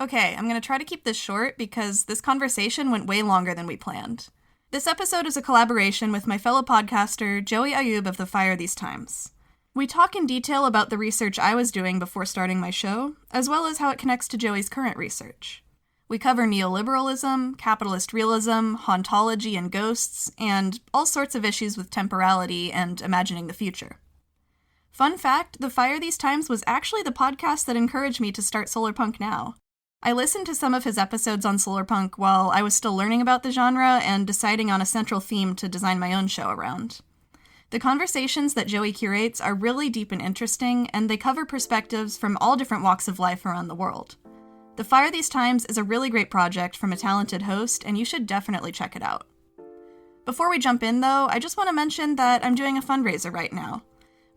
Okay, I'm going to try to keep this short because this conversation went way longer than we planned. This episode is a collaboration with my fellow podcaster, Elia Ayoub of The Fire These Times. We talk in detail about the research I was doing before starting my show, as well as how it connects to Joey's current research. We cover neoliberalism, capitalist realism, hauntology and ghosts, and all sorts of issues with temporality and imagining the future. Fun fact, The Fire These Times was actually the podcast that encouraged me to start Solarpunk Now. I listened to some of his episodes on Solarpunk while I was still learning about the genre and deciding on a central theme to design my own show around. The conversations that Joey curates are really deep and interesting, and they cover perspectives from all different walks of life around the world. The Fire These Times is a really great project from a talented host, and you should definitely check it out. Before we jump in, though, I just want to mention that I'm doing a fundraiser right now.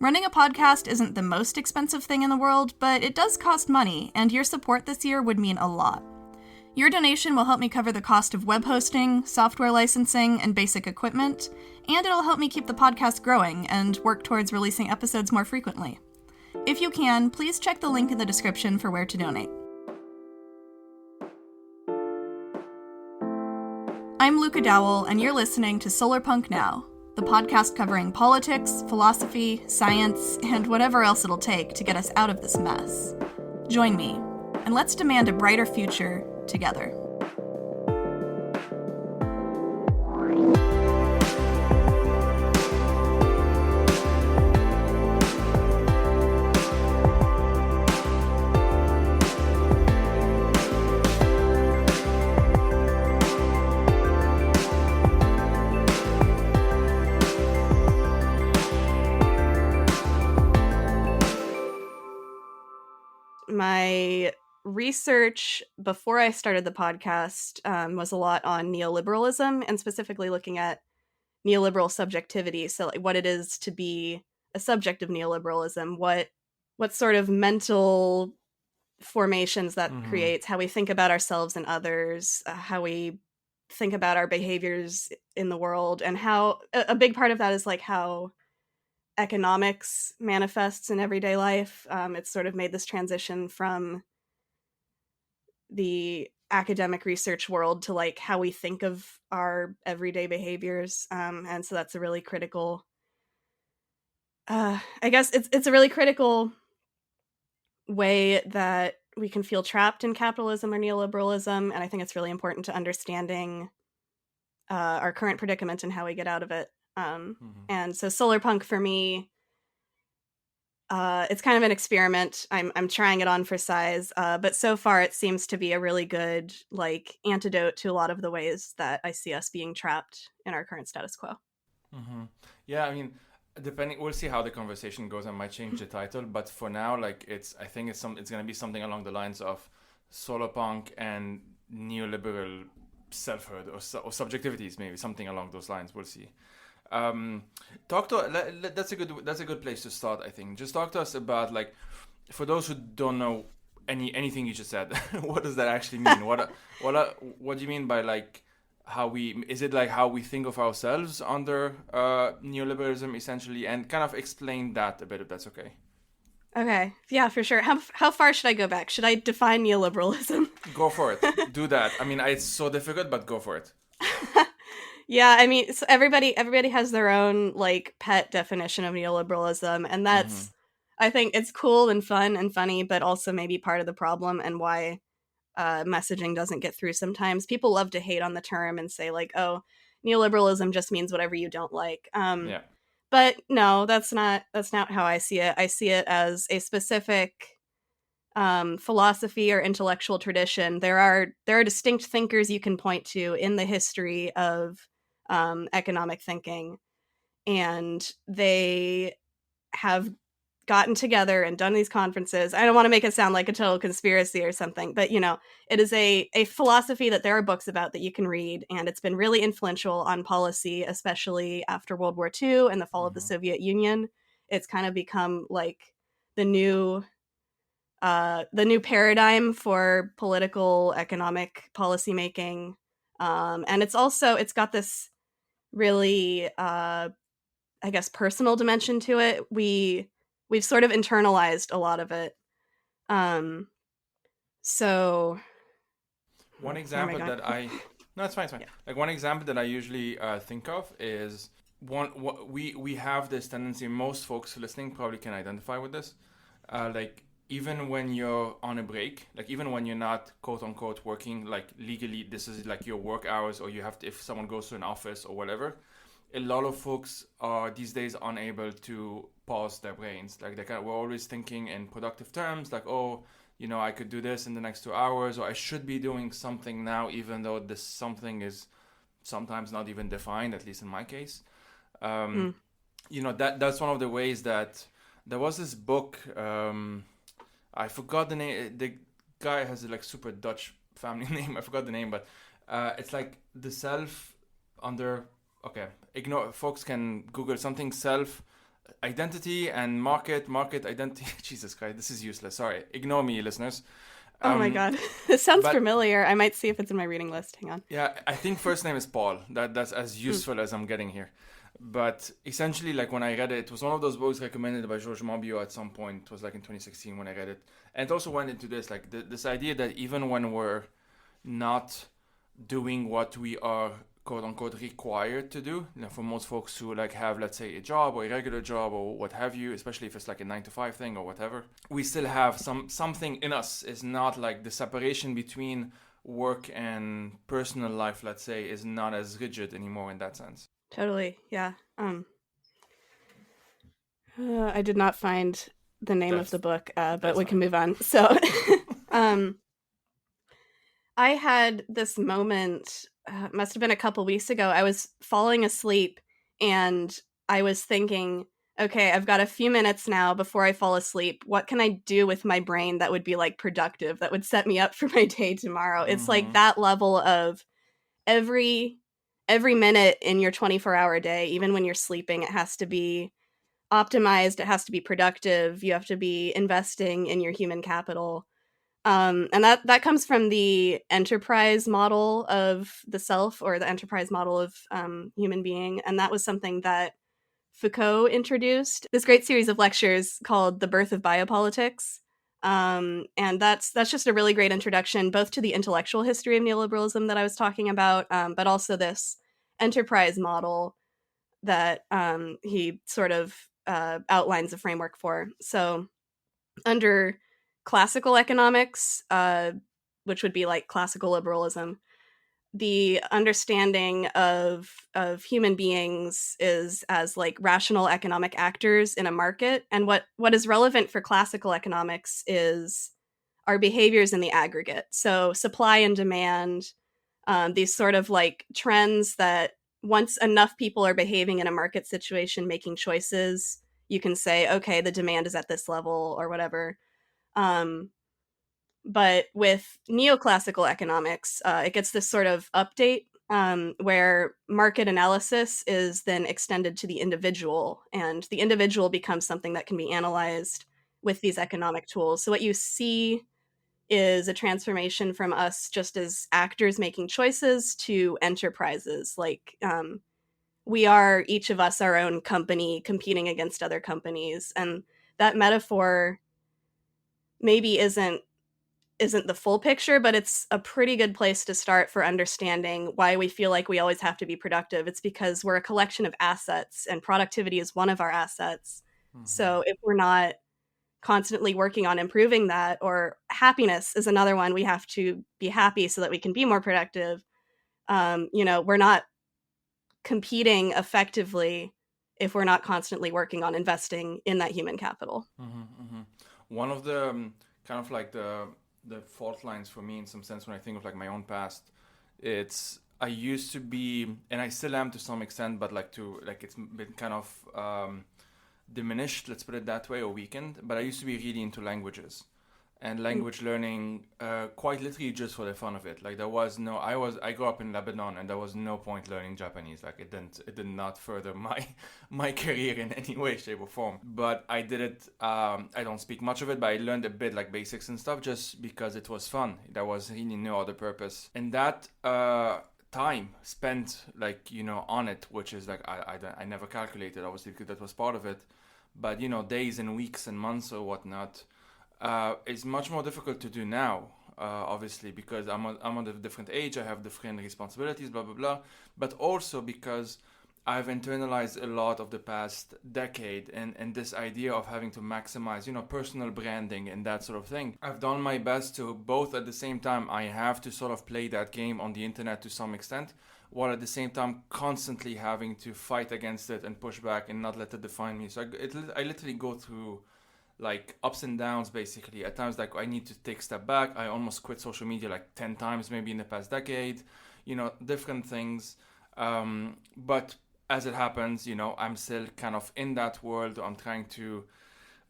Running a podcast isn't the most expensive thing in the world, but it does cost money, and your support this year would mean a lot. Your donation will help me cover the cost of web hosting, software licensing, and basic equipment, and it'll help me keep the podcast growing and work towards releasing episodes more frequently. If you can, please check the link in the description for where to donate. I'm Luca Dowell, and you're listening to Solarpunk Now, the podcast covering politics, philosophy, science, and whatever else it'll take to get us out of this mess. Join me, and let's demand a brighter future together. My research before I started the podcast was a lot on neoliberalism and specifically looking at neoliberal subjectivity. So like what it is to be a subject of neoliberalism, what sort of mental formations that creates, how we think about ourselves and others, how we think about our behaviors in the world, and how a big part of that is like how economics manifests in everyday life. It's sort of made this transition from the academic research world to like how we think of our everyday behaviors, and so that's a really critical I guess it's a really critical way that we can feel trapped in capitalism or neoliberalism, and I think it's really important to understanding our current predicament and how we get out of it. And so Solarpunk for me, it's kind of an experiment. I'm trying it on for size, but so far it seems to be a really good like antidote to a lot of the ways that I see us being trapped in our current status quo. Yeah, I mean, depending, we'll see how the conversation goes. I might change the title, but for now, like I think it's going to be something along the lines of solarpunk and neoliberal selfhood or subjectivities, maybe something along those lines. We'll see. Talk to that's a good place to start. I think just talk to us about, like, for those who don't know anything you just said, what does that actually mean? what do you mean by like how we think of ourselves under neoliberalism essentially, and kind of explain that a bit if that's okay. Okay, yeah, for sure. How far should I go back? Should I define neoliberalism? Go for it. Do that. I mean, it's so difficult, but go for it. Yeah, I mean, so everybody has their own like pet definition of neoliberalism, and that's I think it's cool and fun and funny, but also maybe part of the problem and why messaging doesn't get through sometimes. People love to hate on the term and say like, oh, neoliberalism just means whatever you don't like. Yeah. But no, that's not how I see it. I see it as a specific philosophy or intellectual tradition. There are distinct thinkers you can point to in the history of economic thinking, and they have gotten together and done these conferences. I don't want to make it sound like a total conspiracy or something, but it is a philosophy that there are books about that you can read, and it's been really influential on policy, especially after World War II and the fall of the Soviet Union. It's kind of become like the new paradigm for political economic policymaking, and it's got this really I guess personal dimension to it. We've sort of internalized a lot of it. So One Where am I example going? that I no, it's fine, it's fine. Yeah. Like one example that I usually think of is we have this tendency. Most folks listening probably can identify with this. Like even when you're on a break, like even when you're not quote unquote working, like legally, this is like your work hours, or you have to, if someone goes to an office or whatever. A lot of folks are these days unable to pause their brains. Like we're always thinking in productive terms, like, oh, I could do this in the next 2 hours, or I should be doing something now, even though this something is sometimes not even defined, at least in my case. Mm. That's one of the ways that there was this book. I forgot the name. The guy has a like super Dutch family name. I forgot the name, but it's like the self under. Okay, ignore. Folks can Google something self identity and market identity. Jesus Christ, this is useless. Sorry, ignore me, listeners. Oh my God. This sounds but familiar. I might see if it's in my reading list. Hang on. yeah, I think first name is Paul. That's as useful as I'm getting here. But essentially, like when I read it, it was one of those books recommended by Georges Monbiot at some point. It was like in 2016 when I read it. And it also went into this, like this idea that even when we're not doing what we are quote unquote required to do, for most folks who like have, let's say, a job or a regular job or what have you, especially if it's like a 9 to 5 thing or whatever, we still have something in us. Is not like the separation between work and personal life, let's say, is not as rigid anymore in that sense. Totally. Yeah. I did not find the name of the book, but we can move on. So, I had this moment, must have been a couple weeks ago. I was falling asleep and I was thinking, okay, I've got a few minutes now before I fall asleep. What can I do with my brain that would be like productive, that would set me up for my day tomorrow? It's like that level of every minute in your 24-hour day, even when you're sleeping, it has to be optimized, it has to be productive, you have to be investing in your human capital. And that comes from the enterprise model of the self, or the enterprise model of human being. And that was something that Foucault introduced. This great series of lectures called The Birth of Biopolitics. And that's just a really great introduction, both to the intellectual history of neoliberalism that I was talking about, but also this enterprise model that he sort of outlines a framework for. So under classical economics, which would be like classical liberalism, the understanding of human beings is as like rational economic actors in a market. And what is relevant for classical economics is our behaviors in the aggregate. So supply and demand, these sort of like trends that once enough people are behaving in a market situation, making choices, you can say, okay, the demand is at this level or whatever. But with neoclassical economics, it gets this sort of update where market analysis is then extended to the individual, and the individual becomes something that can be analyzed with these economic tools. So what you see is a transformation from us just as actors making choices to enterprises. Like we are each of us our own company competing against other companies, and that metaphor maybe isn't the full picture, but it's a pretty good place to start for understanding why we feel like we always have to be productive. It's because we're a collection of assets, and productivity is one of our assets. So if we're not constantly working on improving that, or happiness is another one, we have to be happy so that we can be more productive. We're not competing effectively if we're not constantly working on investing in that human capital. One of the kind of like the fault lines for me in some sense when I think of like my own past, it's I used to be, and I still am to some extent, but it's been kind of diminished, let's put it that way, or weakened. But I used to be really into languages and language learning, quite literally just for the fun of it. Like I grew up in Lebanon, and there was no point learning Japanese. Like it did not further my career in any way, shape, or form. But I did it. I don't speak much of it, but I learned a bit, like basics and stuff, just because it was fun. There was really no other purpose. And that time spent on it, which is like I never calculated, obviously, because that was part of it. But days and weeks and months or whatnot. It's much more difficult to do now. obviously, because I'm on a different age, I have different responsibilities, blah blah blah, but also because I've internalized a lot of the past decade and this idea of having to maximize, personal branding and that sort of thing. I've done my best to both at the same time, I have to sort of play that game on the internet to some extent, while at the same time constantly having to fight against it and push back and not let it define me. So I literally go through like ups and downs basically. At times like I need to take a step back. I almost quit social media like 10 times maybe in the past decade, different things. But as it happens, I'm still kind of in that world. I'm trying to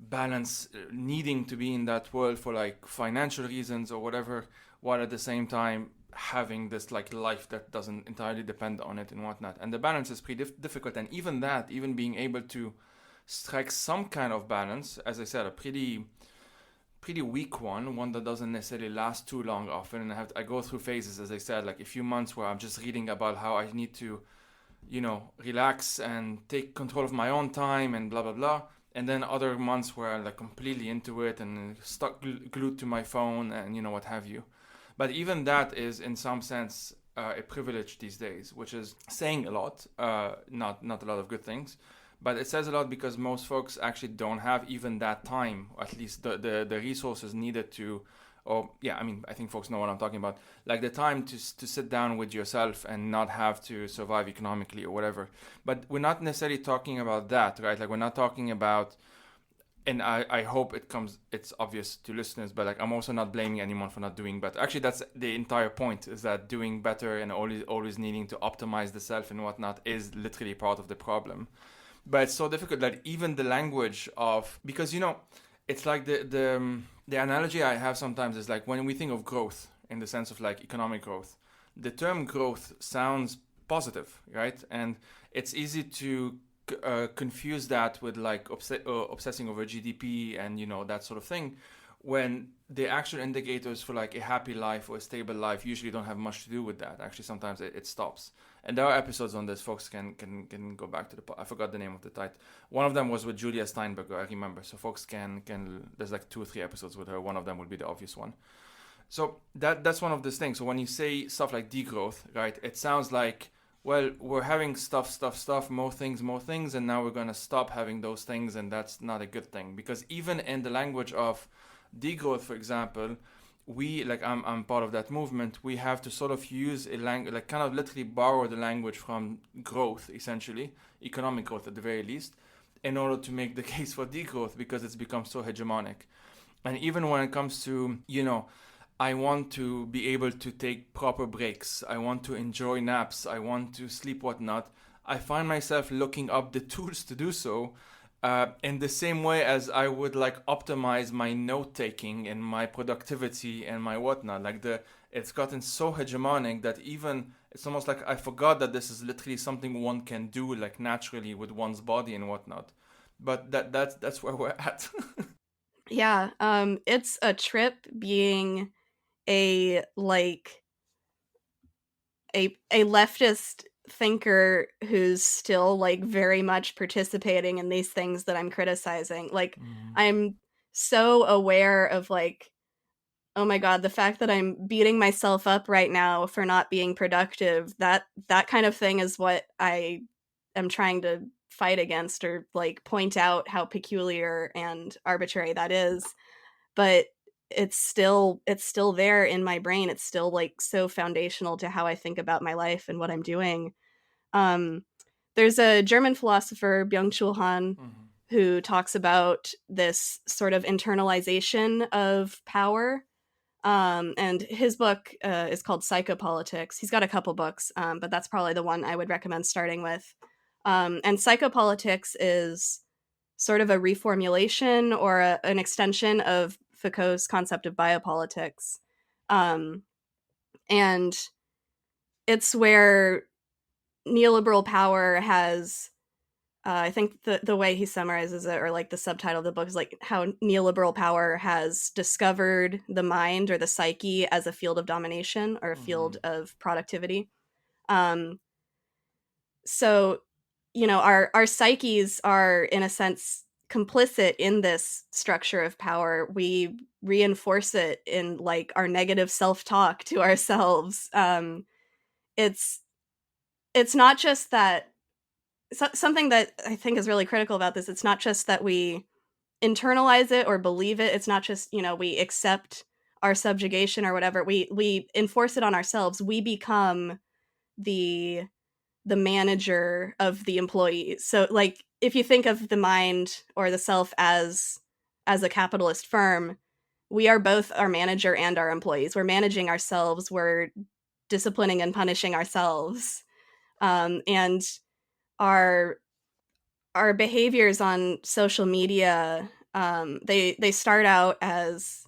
balance needing to be in that world for like financial reasons or whatever, while at the same time having this like life that doesn't entirely depend on it and whatnot. And the balance is pretty difficult. And even being able to strike some kind of balance, as I said, a pretty weak one that doesn't necessarily last too long often. And I go through phases, as I said, like a few months where I'm just reading about how I need to relax and take control of my own time and blah blah blah, and then other months where I'm like completely into it and stuck glued to my phone and what have you. But even that is in some sense a privilege these days, which is saying a lot, not a lot of good things, but it says a lot because most folks actually don't have even that time, or at least the resources needed to, or yeah, I mean, I think folks know what I'm talking about, like the time to sit down with yourself and not have to survive economically or whatever. But we're not necessarily talking about that, right? Like we're not talking about, and I hope it's obvious to listeners, but like I'm also not blaming anyone for not doing better. Actually, that's the entire point, is that doing better and always needing to optimize the self and whatnot is literally part of the problem. But it's so difficult that even the language of, because it's like the analogy I have sometimes is like when we think of growth in the sense of like economic growth, the term growth sounds positive, right? And it's easy to confuse that with like obsessing over GDP and that sort of thing, when the actual indicators for like a happy life or a stable life usually don't have much to do with that. Actually, sometimes it stops. And there are episodes on this. Folks can go back to I forgot the name of the title. One of them was with Julia Steinberger, I remember. So folks can there's like 2 or 3 episodes with her. One of them would be the obvious one. So that's one of those things. So when you say stuff like degrowth, right, it sounds like, well, we're having stuff, more things, and now we're going to stop having those things, and that's not a good thing. Because even in the language of degrowth, for example, we, like I'm part of that movement, we have to sort of use a language, like kind of literally borrow the language from growth, essentially, economic growth at the very least, in order to make the case for degrowth, because it's become so hegemonic. And even when it comes to, I want to be able to take proper breaks. I want to enjoy naps. I want to sleep, whatnot. I find myself looking up the tools to do so in the same way as I would like optimize my note taking and my productivity and my whatnot. Like it's gotten so hegemonic that even it's almost like I forgot that this is literally something one can do like naturally with one's body and whatnot. But that's where we're at. Yeah, it's a trip being a leftist thinker who's still like very much participating in these things that I'm criticizing. Like I'm so aware of like, oh my god, the fact that I'm beating myself up right now for not being productive, that kind of thing is what I am trying to fight against, or like point out how peculiar and arbitrary that is. But it's still there in my brain. It's still like so foundational to how I think about my life and what I'm doing. There's a German philosopher, Byung-Chul who talks about this sort of internalization of power. And his book is called Psychopolitics. He's got a couple books, but that's probably the one I would recommend starting with. And Psychopolitics is sort of a reformulation or an extension of Foucault's concept of biopolitics. And it's where neoliberal power has, I think the way he summarizes it, or like the subtitle of the book, is like how neoliberal power has discovered the mind or the psyche as a field of domination or a field of productivity. So, our psyches are in a sense complicit in this structure of power, we reinforce it in like our negative self-talk to ourselves. It's not just that something that I think is really critical about this. It's not just that we internalize it or believe it. It's not just, we accept our subjugation or whatever. We enforce it on ourselves. We become the manager of the employees. So like if you think of the mind or the self as a capitalist firm, we are both our manager and our employees. We're managing ourselves, we're disciplining and punishing ourselves. And our behaviors on social media, they start out as,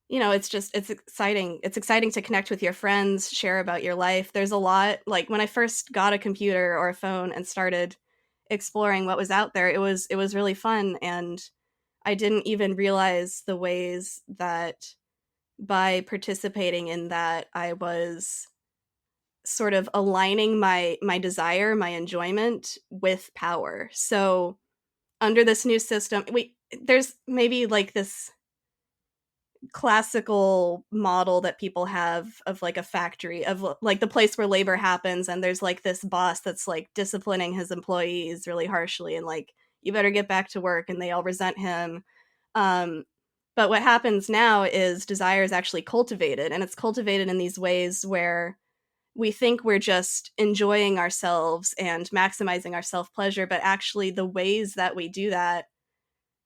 it's exciting. It's exciting to connect with your friends, share about your life. There's a lot, like when I first got a computer or a phone and started exploring what was out there, it was really fun. And I didn't even realize the ways that by participating in that, I was sort of aligning my desire, my enjoyment with power. So under this new system, there's maybe like this classical model that people have of like a factory, of like the place where labor happens, and there's like this boss that's like disciplining his employees really harshly and like, you better get back to work, and they all resent him. But what happens now is desire is actually cultivated, and it's cultivated in these ways where we think we're just enjoying ourselves and maximizing our self-pleasure, but actually the ways that we do that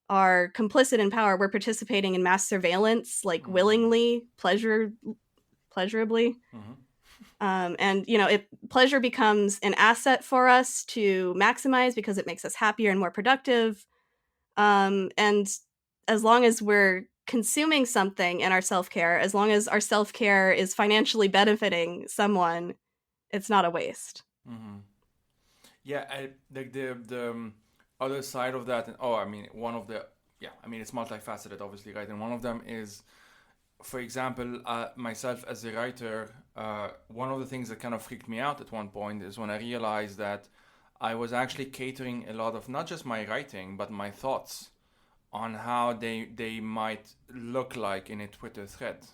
are complicit in power. We're participating in mass surveillance, like willingly, pleasurably. And, pleasure becomes an asset for us to maximize because it makes us happier and more productive. And as long as we're consuming something in our self-care, as long as our self-care is financially benefiting someone, it's not a waste. Yeah, the other side of that, it's multifaceted, obviously, right? And one of them is, for example, myself as a writer, one of the things that kind of freaked me out at one point is when I realized that I was actually catering a lot of not just my writing, but my thoughts on how they might look like in a Twitter thread.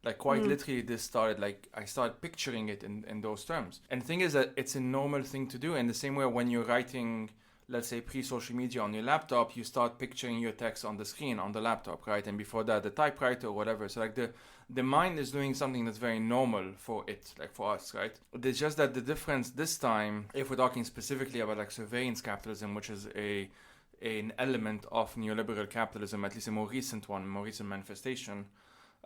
Like quite literally this started, like I started picturing it in those terms. And the thing is that it's a normal thing to do in the same way when you're writing, let's say pre-social media on your laptop, you start picturing your text on the screen on the laptop, right? And before that, the typewriter or whatever. So like the mind is doing something that's very normal for it, like for us, right? It's just that the difference this time, if we're talking specifically about like surveillance capitalism, which is an element of neoliberal capitalism, at least a more recent manifestation,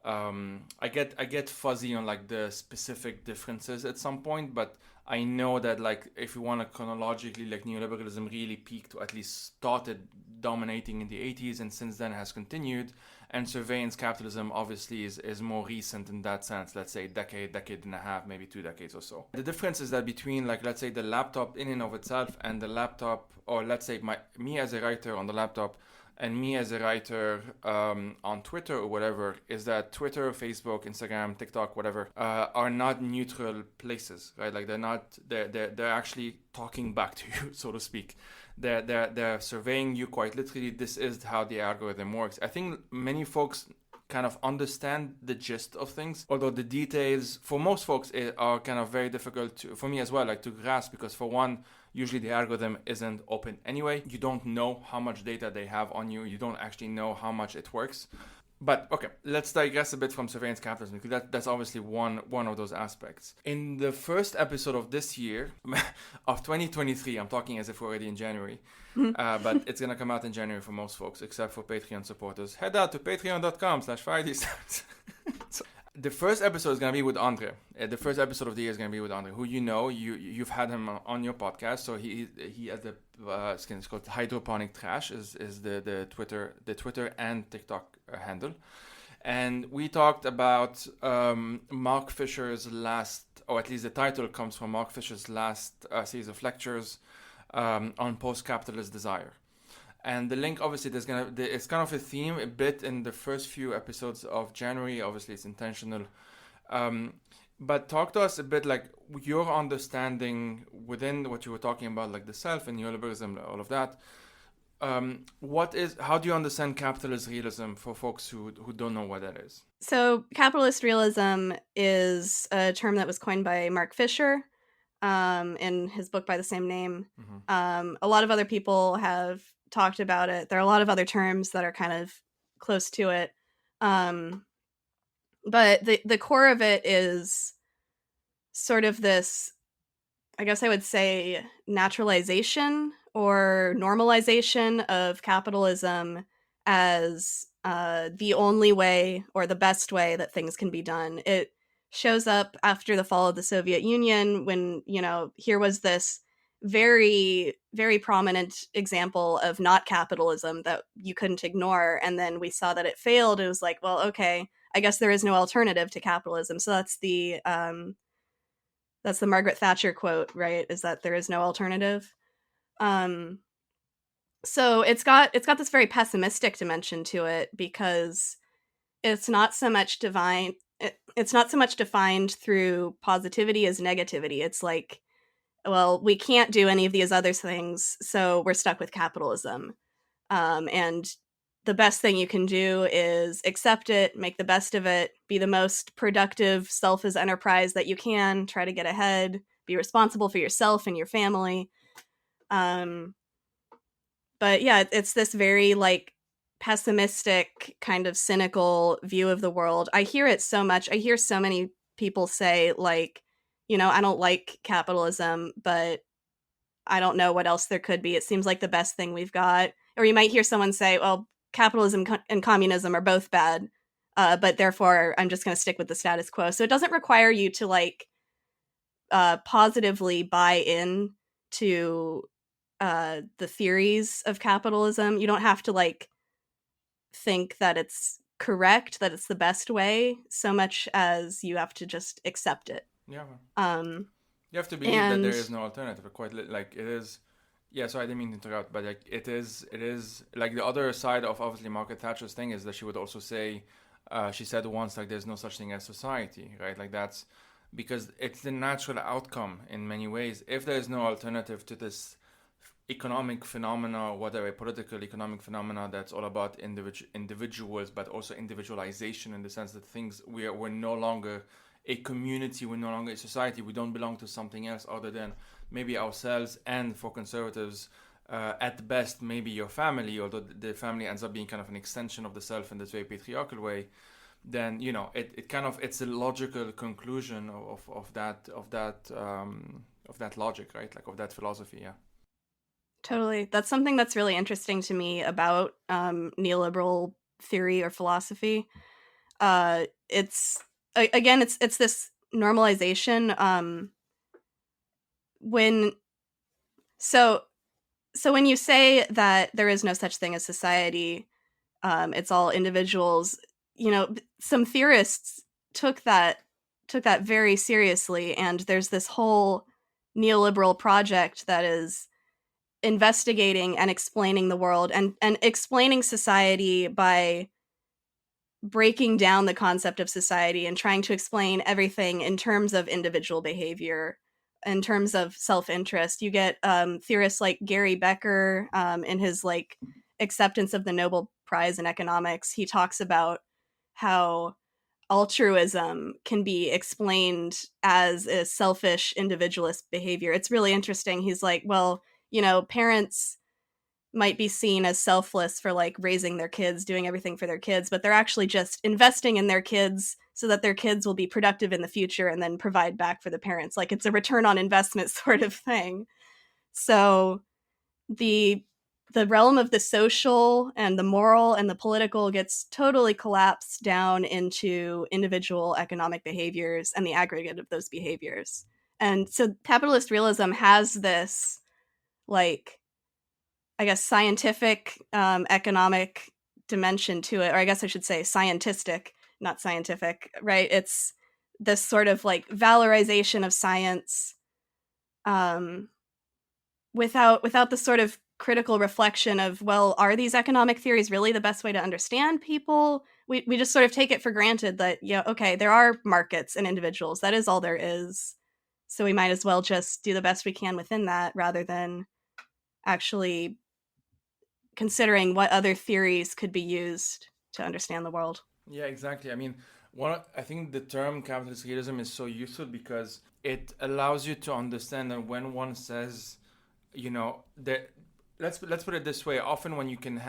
I get fuzzy on like the specific differences at some point, but I know that like if you want to chronologically, like neoliberalism really peaked, or at least started dominating in the 80s, and since then has continued, and surveillance capitalism obviously is more recent in that sense, let's say decade and a half, maybe 2 decades or so. The difference is that between like, let's say the laptop in and of itself and the laptop, or let's say me as a writer on the laptop and me as a writer on Twitter or whatever, is that Twitter, Facebook, Instagram, TikTok, whatever, are not neutral places, right? Like they're actually talking back to you, so to speak. They're surveying you quite literally. This is how the algorithm works. I think many folks kind of understand the gist of things, although the details for most folks are kind of very difficult for me as well, like to grasp, because for one, usually the algorithm isn't open anyway. You don't know how much data they have on you. You don't actually know how much it works. But okay, let's digress a bit from surveillance capitalism, because that's obviously one of those aspects. In the first episode of this year, of 2023, I'm talking as if we're already in January, but it's going to come out in January for most folks, except for Patreon supporters. Head out to patreon.com/Fridays. The first episode is going to be with Andre. The first episode of the year is going to be with Andre, who you've had him on your podcast. So he has it's called Hydroponic Trash is the Twitter and TikTok handle. And we talked about Mark Fisher's last, or at least the title comes from Mark Fisher's last series of lectures on post-capitalist desire. And the link, obviously, it's kind of a theme a bit in the first few episodes of January. Obviously, it's intentional. But talk to us a bit, like your understanding within what you were talking about, like the self and neoliberalism, all of that. How do you understand capitalist realism for folks who don't know what that is? So capitalist realism is a term that was coined by Mark Fisher in his book by the same name. A lot of other people have talked about it. There are a lot of other terms that are kind of close to it. But the core of it is sort of this, I guess I would say, naturalization or normalization of capitalism as the only way or the best way that things can be done. It shows up after the fall of the Soviet Union when, here was this very, very prominent example of not capitalism that you couldn't ignore. And then we saw that it failed. It was like, well, okay, I guess there is no alternative to capitalism. So that's the Margaret Thatcher quote, right? Is that there is no alternative. So it's got this very pessimistic dimension to it because it's not so much it's not so much defined through positivity as negativity. It's like, well, we can't do any of these other things, so we're stuck with capitalism. And the best thing you can do is accept it, make the best of it, be the most productive self as enterprise that you can, try to get ahead, be responsible for yourself and your family. But yeah, it's this very like pessimistic, kind of cynical view of the world. I hear it so much. I hear so many people say like, I don't like capitalism, but I don't know what else there could be. It seems like the best thing we've got. Or you might hear someone say, well, capitalism and communism are both bad, but therefore I'm just going to stick with the status quo. So it doesn't require you to like positively buy in to the theories of capitalism. You don't have to like think that it's correct, that it's the best way, so much as you have to just accept it. Yeah. You have to believe that there is no alternative. Like it is. Yeah, so I didn't mean to interrupt, but like it is like the other side of obviously Margaret Thatcher's thing is that she would also say, she said once like there's no such thing as society, right? Like that's because it's the natural outcome in many ways. If there is no alternative to this economic phenomena, whatever, political economic phenomena that's all about individuals, but also individualization in the sense that we're no longer a community, we're no longer a society, we don't belong to something else other than maybe ourselves, and for conservatives, at best, maybe your family, although the family ends up being kind of an extension of the self in this very patriarchal way, then, it's a logical conclusion of that logic, right? Like of that philosophy, yeah. Totally. That's something that's really interesting to me about neoliberal theory or philosophy. It's this normalization. When you say that there is no such thing as society, it's all individuals. Some theorists took that very seriously, and there's this whole neoliberal project that is investigating and explaining the world and explaining society by breaking down the concept of society and trying to explain everything in terms of individual behavior, in terms of self-interest. You get theorists like Gary Becker in his like acceptance of the Nobel Prize in economics. He talks about how altruism can be explained as a selfish individualist behavior. It's really interesting. He's like, well, parents might be seen as selfless for like raising their kids, doing everything for their kids, but they're actually just investing in their kids so that their kids will be productive in the future and then provide back for the parents. Like it's a return on investment sort of thing. So the realm of the social and the moral and the political gets totally collapsed down into individual economic behaviors and the aggregate of those behaviors. And so capitalist realism has this, like, I guess, scientific economic dimension to it, or I guess I should say scientistic, not scientific, right? It's this sort of like valorization of science without the sort of critical reflection of, well, are these economic theories really the best way to understand people? We just sort of take it for granted that, yeah, okay, there are markets and individuals. That is all there is. So we might as well just do the best we can within that rather than actually considering what other theories could be used to understand the world. Yeah, exactly. I mean, I think the term capitalist realism is so useful because it allows you to understand that when one says, that let's put it this way. Often when you can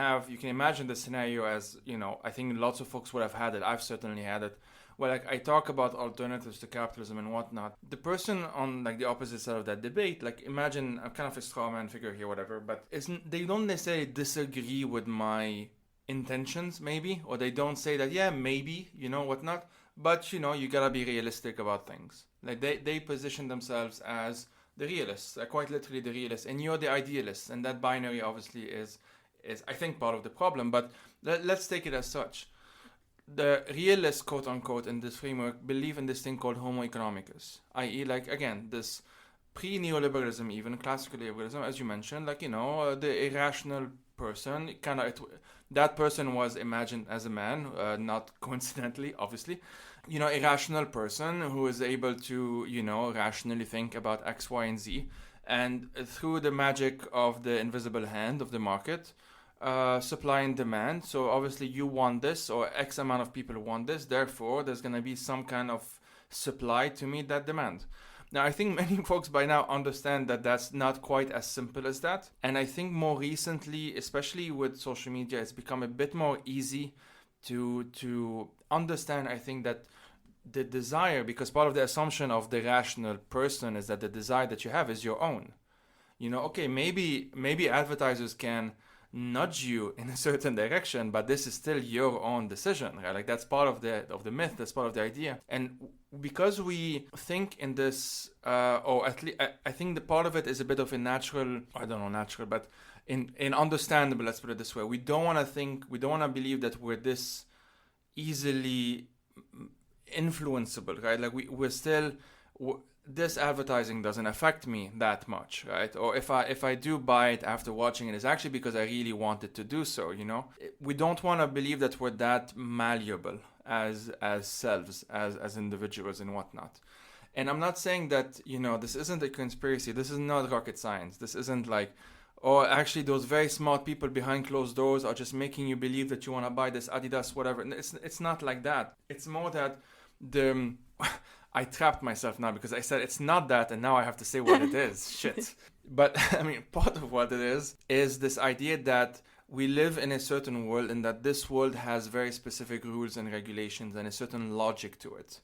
imagine the scenario as, I think lots of folks would have had it. I've certainly had it. Well, like I talk about alternatives to capitalism and whatnot. The person on like the opposite side of that debate, like imagine I'm kind of a straw man figure here, whatever, but they don't necessarily disagree with my intentions, maybe, or they don't say that, yeah, maybe, whatnot. But you gotta be realistic about things. Like they position themselves as the realists, quite literally the realists, and you're the idealists, and that binary obviously is I think part of the problem. But let's take it as such. The realists, quote unquote, in this framework believe in this thing called homo economicus, i.e., like again, this pre-neoliberalism, even classical liberalism, as you mentioned, like the irrational person, that person was imagined as a man, not coincidentally, obviously. Irrational person who is able to, rationally think about X, Y, and Z. And through the magic of the invisible hand of the market, supply and demand. So obviously you want this, or X amount of people want this. Therefore, there's going to be some kind of supply to meet that demand. Now, I think many folks by now understand that that's not quite as simple as that. And I think more recently, especially with social media, it's become a bit more easy to understand, I think, that the desire, because part of the assumption of the rational person is that the desire that you have is your own. Okay, maybe advertisers can nudge you in a certain direction, but this is still your own decision, right? Like that's part of the myth, that's part of the idea. And because we think in this, or at least I think the part of it is a bit of a natural, but in understandable, let's put it this way. We don't want to believe that we're this easily influenceable, right? Like we're still, this advertising doesn't affect me that much, right? Or if I do buy it after watching it, it's actually because I really wanted to do so, We don't want to believe that we're that malleable as selves, as individuals and whatnot. And I'm not saying that, this isn't a conspiracy. This is not rocket science. This isn't like, or actually those very smart people behind closed doors are just making you believe that you want to buy this Adidas, whatever. It's not like that. It's more that I trapped myself now because I said it's not that, and now I have to say what it is. Shit. But I mean, part of what it is this idea that we live in a certain world and that this world has very specific rules and regulations and a certain logic to it.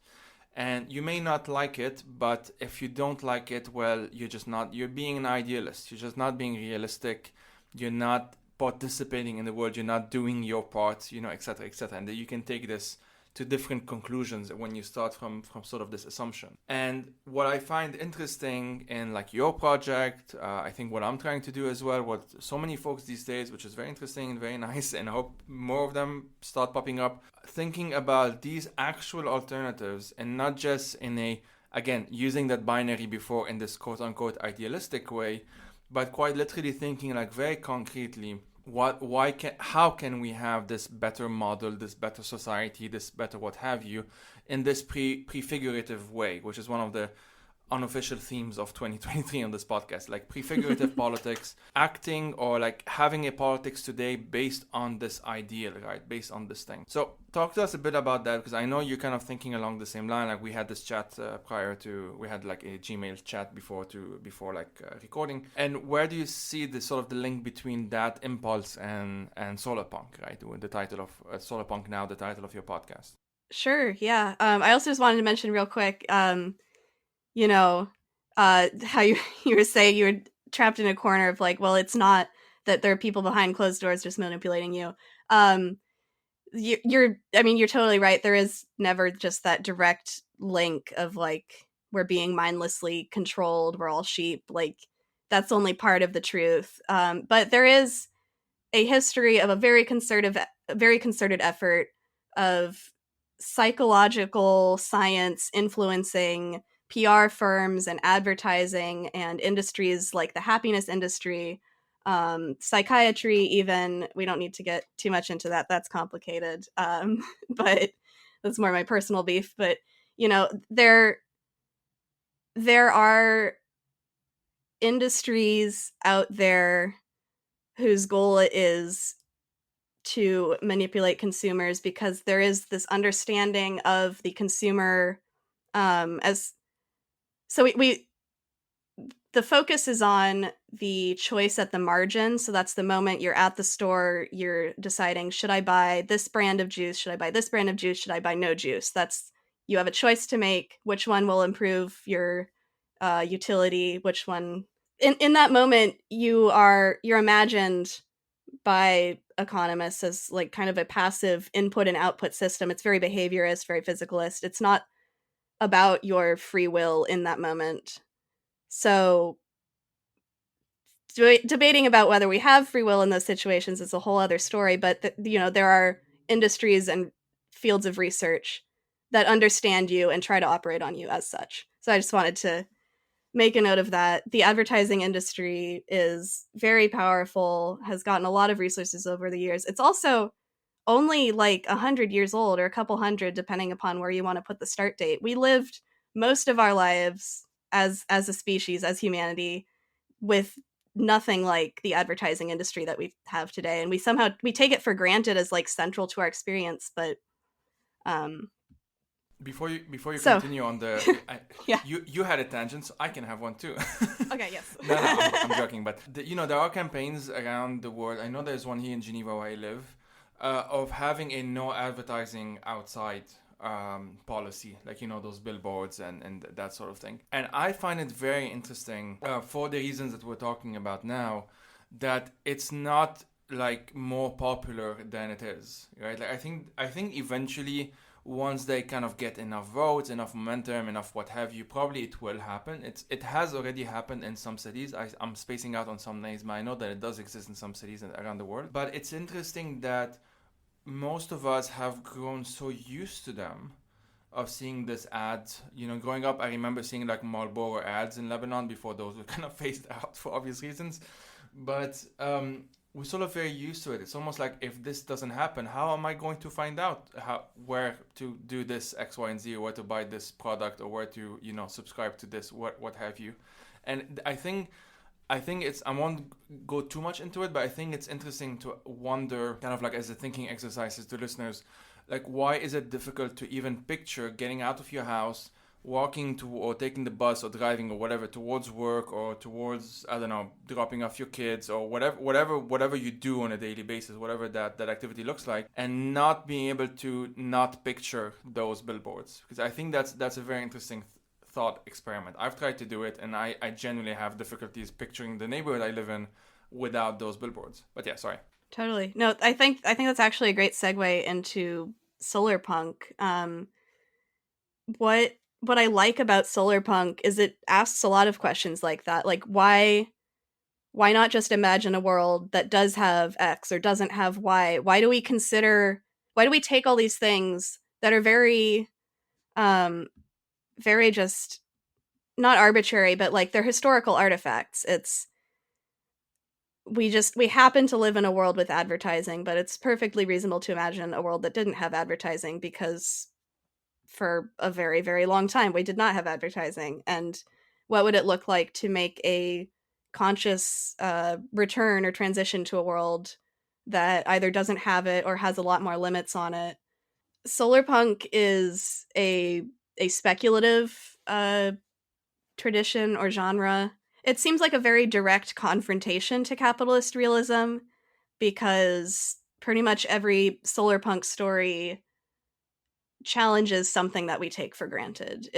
And you may not like it, but if you don't like it, well, you're being an idealist. You're just not being realistic. You're not participating in the world. You're not doing your part, et cetera, et cetera. And you can take this to different conclusions when you start from sort of this assumption. And what I find interesting in like your project, I think what I'm trying to do as well, what so many folks these days, which is very interesting and very nice, and I hope more of them start popping up, thinking about these actual alternatives and not just in a, again, using that binary before in this quote unquote idealistic way, but quite literally thinking like very concretely, how can we have this better model, this better society, this better what have you, in this prefigurative way, which is one of the unofficial themes of 2023 on this podcast, like prefigurative politics, acting or like having a politics today based on this ideal, right? Based on this thing. So talk to us a bit about that, because I know you're kind of thinking along the same line. Like we had this chat we had like a Gmail chat before recording. And where do you see the sort of the link between that impulse and Solarpunk, right? The title of Solarpunk Now, the title of your podcast. Sure, yeah. I also just wanted to mention real quick, how you were saying you were trapped in a corner of like, well, it's not that there are people behind closed doors just manipulating you. You're totally right. There is never just that direct link of like, we're being mindlessly controlled, we're all sheep. Like, that's only part of the truth. But there is a history of a very concerted effort of psychological science influencing PR firms and advertising and industries like the happiness industry, psychiatry even. We don't need to get too much into that. That's complicated. But that's more my personal beef. But, there are industries out there whose goal it is to manipulate consumers, because there is this understanding of the consumer as so we the focus is on the choice at the margin. So that's the moment you're at the store, you're deciding, should I buy this brand of juice? Should I buy this brand of juice? Should I buy no juice? You have a choice to make. Which one will improve your utility? Which one? In that moment, you're imagined by economists as like kind of a passive input and output system. It's very behaviorist, very physicalist. It's not about your free will in that moment. So debating about whether we have free will in those situations is a whole other story, but there are industries and fields of research that understand you and try to operate on you as such. So I just wanted to make a note of that. The advertising industry is very powerful, has gotten a lot of resources over the years. It's also only like 100 years old, or a couple hundred, depending upon where you want to put the start date. We lived most of our lives as a species, as humanity, with nothing like the advertising industry that we have today, and we take it for granted as like central to our experience. But before you so, continue on yeah, you had a tangent, so I can have one too. okay, yes. No, I'm joking, but there are campaigns around the world. I know there's one here in Geneva where I live, of having a no advertising outside policy, like those billboards and that sort of thing. And I find it very interesting, for the reasons that we're talking about now, that it's not like more popular than it is, right? Like I think eventually, once they kind of get enough votes, enough momentum, enough what have you, probably it will happen. It has already happened in some cities. I'm spacing out on some names, but I know that it does exist in some cities around the world. But it's interesting that most of us have grown so used to them, of seeing this ads. Growing up, I remember seeing like Marlboro ads in Lebanon before those were kind of phased out for obvious reasons. But we're sort of very used to it. It's almost like, if this doesn't happen, how am I going to find out where to do this X, Y, and Z, or where to buy this product, or where to subscribe to this, what have you. And I think I won't go too much into it, but I think it's interesting to wonder, kind of like as a thinking exercises to listeners, like, why is it difficult to even picture getting out of your house, walking to, or taking the bus or driving or whatever towards work, or towards, I don't know, dropping off your kids, or whatever you do on a daily basis, whatever that activity looks like, and not being able to not picture those billboards. Because I think that's a very interesting thought experiment. I've tried to do it, and I genuinely have difficulties picturing the neighborhood I live in without those billboards. But yeah, sorry. Totally. No, I think that's actually a great segue into Solarpunk. What I like about Solarpunk is it asks a lot of questions like that. Like, why not just imagine a world that does have X or doesn't have Y? Why do we take all these things that are very very just not arbitrary, but like they're historical artifacts. We happen to live in a world with advertising, but it's perfectly reasonable to imagine a world that didn't have advertising, because for a very, very long time we did not have advertising. And what would it look like to make a conscious return or transition to a world that either doesn't have it or has a lot more limits on it? Solarpunk is a speculative tradition or genre. It seems like a very direct confrontation to capitalist realism, because pretty much every Solarpunk story challenges something that we take for granted.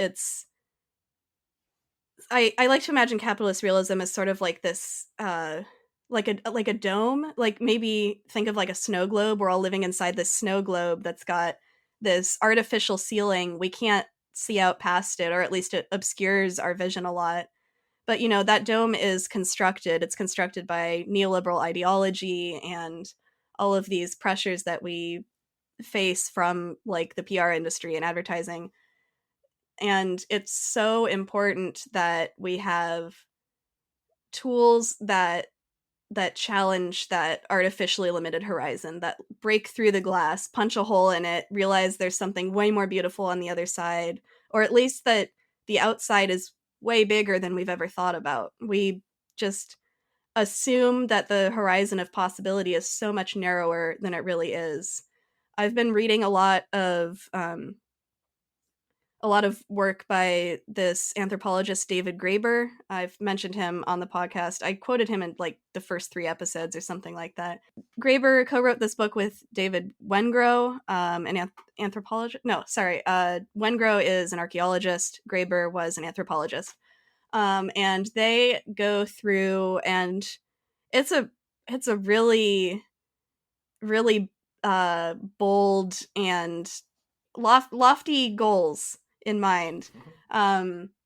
I like to imagine capitalist realism as sort of like this like a dome. Like, maybe think of like a snow globe. We're all living inside this snow globe that's got this artificial ceiling. We can't see out past it, or at least it obscures our vision a lot. But that dome is constructed. It's constructed by neoliberal ideology and all of these pressures that we face from like the PR industry and advertising. And it's so important that we have tools that challenge that artificially limited horizon, that break through the glass, punch a hole in it, realize there's something way more beautiful on the other side, or at least that the outside is way bigger than we've ever thought about. We just assume that the horizon of possibility is so much narrower than it really is. I've been reading a lot of work by this anthropologist, David Graeber. I've mentioned him on the podcast. I quoted him in like the first 3 episodes or something like that. Graeber co-wrote this book with David Wengrow, an anthropologist. No, sorry. Wengrow is an archaeologist. Graeber was an anthropologist. And they go through, and it's a really, really bold and lofty goals in mind.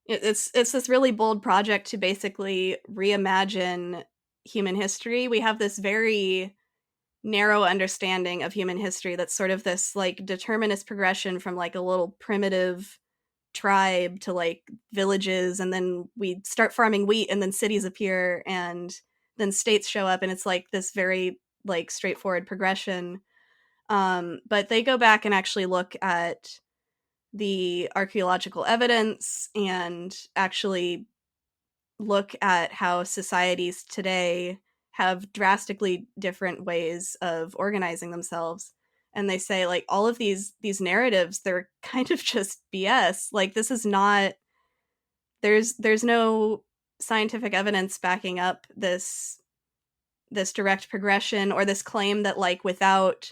It's this really bold project to basically reimagine human history. We have this very narrow understanding of human history that's sort of this like determinist progression from like a little primitive tribe to like villages, and then we start farming wheat, and then cities appear, and then states show up, and it's like this very like straightforward progression. But they go back and actually look at the archaeological evidence and actually look at how societies today have drastically different ways of organizing themselves. And they say like all of these narratives, they're kind of just BS. Like this is not, there's no scientific evidence backing up this direct progression, or this claim that like without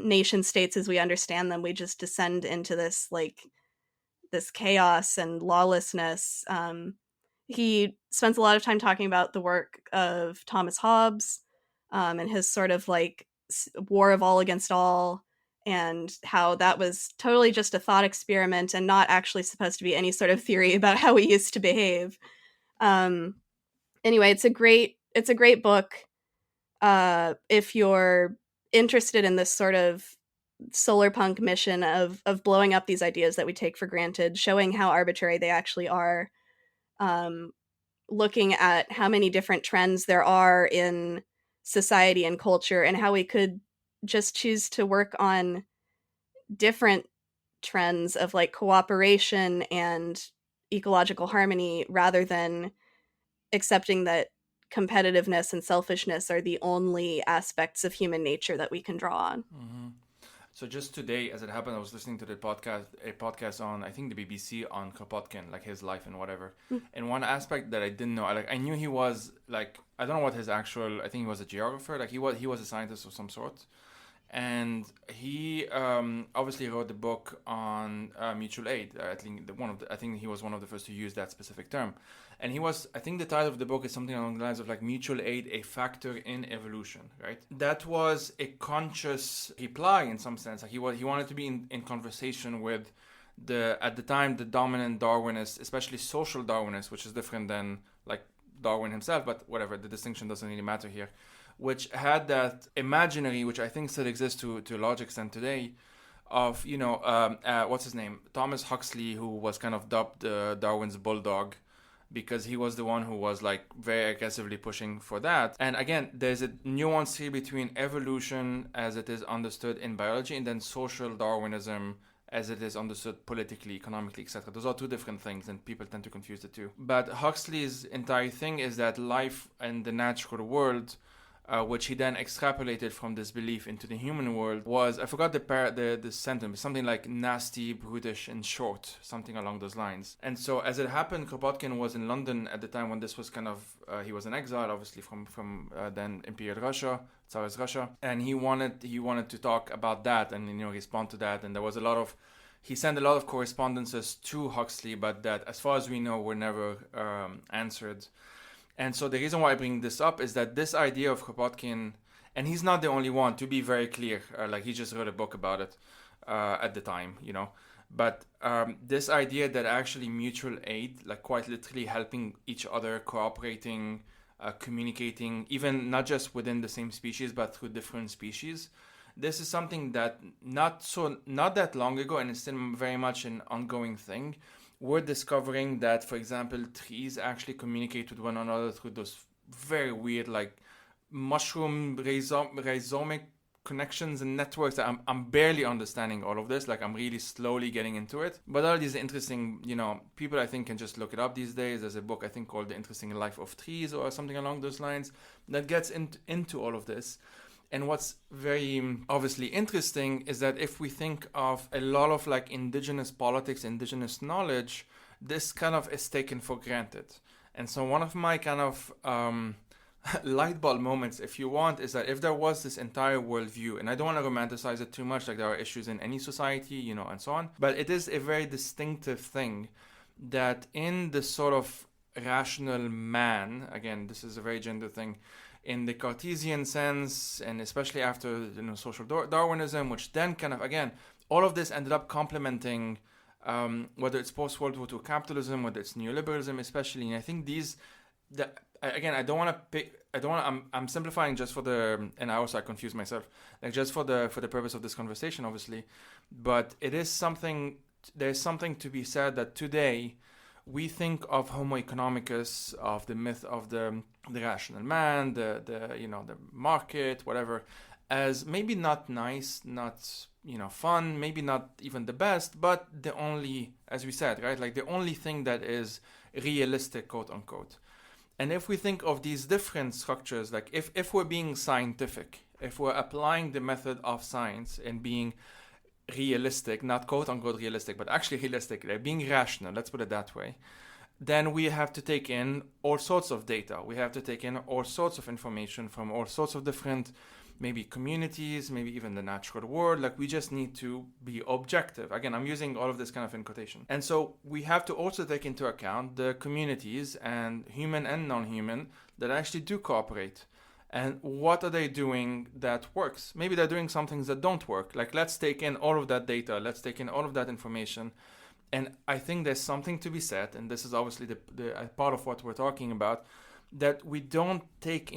nation states as we understand them, we just descend into this like this chaos and lawlessness. He spends a lot of time talking about the work of Thomas Hobbes, and his sort of like war of all against all, and how that was totally just a thought experiment and not actually supposed to be any sort of theory about how we used to behave. Anyway, it's a great book if you're interested in this sort of solarpunk mission of blowing up these ideas that we take for granted, showing how arbitrary they actually are, looking at how many different trends there are in society and culture, and how we could just choose to work on different trends of like cooperation and ecological harmony, rather than accepting that competitiveness and selfishness are the only aspects of human nature that we can draw on. Mm-hmm. So just today, as it happened, I was listening to a podcast on, I think the BBC, on Kropotkin, like his life and whatever. And one aspect that I didn't know, I knew he was like, I don't know what his actual, I think he was a geographer, like he was a scientist of some sort. And he obviously wrote the book on mutual aid. I think he was one of the first to use that specific term. And I think the title of the book is something along the lines of like mutual aid, a factor in evolution, right? That was a conscious reply in some sense. Like he wanted to be in conversation with at the time the dominant Darwinists, especially social Darwinists, which is different than like Darwin himself, but whatever, the distinction doesn't really matter here, which had that imaginary, which I think still exists to a large extent today, of, what's his name? Thomas Huxley, who was kind of dubbed Darwin's bulldog, because he was the one who was like very aggressively pushing for that. And again, there's a nuance here between evolution as it is understood in biology and then social Darwinism as it is understood politically, economically, etc. Those are two different things, and people tend to confuse the two. But Huxley's entire thing is that life and the natural world, which he then extrapolated from this belief into the human world, was, I forgot the sentence, something like nasty, brutish, and short, something along those lines. And so as it happened, Kropotkin was in London at the time when this was kind of, he was in exile, obviously, from then Imperial Russia, Tsarist Russia, and he wanted to talk about that and, respond to that. And there was he sent a lot of correspondences to Huxley, but that, as far as we know, were never answered. And so the reason why I bring this up is that this idea of Kropotkin, and he's not the only one, to be very clear, like he just wrote a book about it at the time, but this idea that actually mutual aid, like quite literally helping each other, cooperating, communicating, even not just within the same species, but through different species, this is something that not that long ago, and it's still very much an ongoing thing. We're discovering that, for example, trees actually communicate with one another through those very weird, like mushroom rhizomic connections and networks that I'm barely understanding all of this. Like, I'm really slowly getting into it. But all these interesting, people I think can just look it up these days. There's a book I think called The Interesting Life of Trees or something along those lines that gets into all of this. And what's very obviously interesting is that if we think of a lot of like indigenous politics, indigenous knowledge, this kind of is taken for granted. And so one of my kind of light bulb moments, if you want, is that if there was this entire worldview, and I don't want to romanticize it too much, like there are issues in any society, and so on, but it is a very distinctive thing that in the sort of rational man, again, this is a very gender thing, in the Cartesian sense, and especially after social Darwinism, which then kind of, again, all of this ended up complementing whether it's post-World War II capitalism, whether it's neoliberalism, especially. And I think I'm simplifying just for and I confuse myself, like just for the purpose of this conversation, obviously. But there's something to be said that today we think of Homo economicus, of the myth of the rational man, the market, whatever, as maybe not nice, not fun, maybe not even the best, but the only, as we said, right, like the only thing that is realistic, quote unquote. And if we think of these different structures, like if we're being scientific, if we're applying the method of science and being realistic, not quote unquote realistic, but actually realistic, like being rational, let's put it that way, then we have to take in all sorts of data. We have to take in all sorts of information from all sorts of different, maybe communities, maybe even the natural world. Like, we just need to be objective. Again, I'm using all of this kind of in quotation. And so we have to also take into account the communities, and human and non-human, that actually do cooperate. And what are they doing that works? Maybe they're doing some things that don't work. Like, let's take in all of that data. Let's take in all of that information. And I think there's something to be said, and this is obviously the part of what we're talking about, that we don't take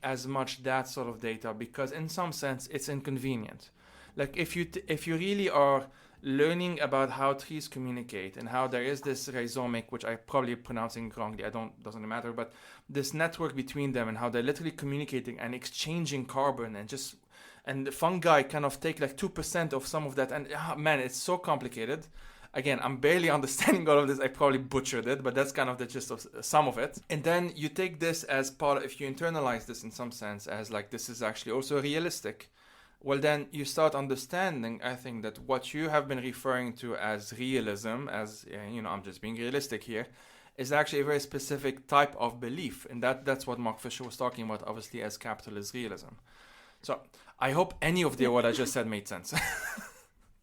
as much that sort of data, because in some sense it's inconvenient. Like, if you really are learning about how trees communicate and how there is this rhizomic, which I'm probably pronouncing wrongly, doesn't matter, but this network between them and how they're literally communicating and exchanging carbon, and the fungi kind of take like 2% of some of that, and man, it's so complicated. Again, I'm barely understanding all of this. I probably butchered it, but that's kind of the gist of some of it. And then you take this as part, if you internalize this in some sense as like, this is actually also realistic, well, then you start understanding, I think, that what you have been referring to as realism, as, I'm just being realistic here, is actually a very specific type of belief. And that's what Mark Fisher was talking about, obviously, as capitalist realism. So I hope any of what I just said made sense.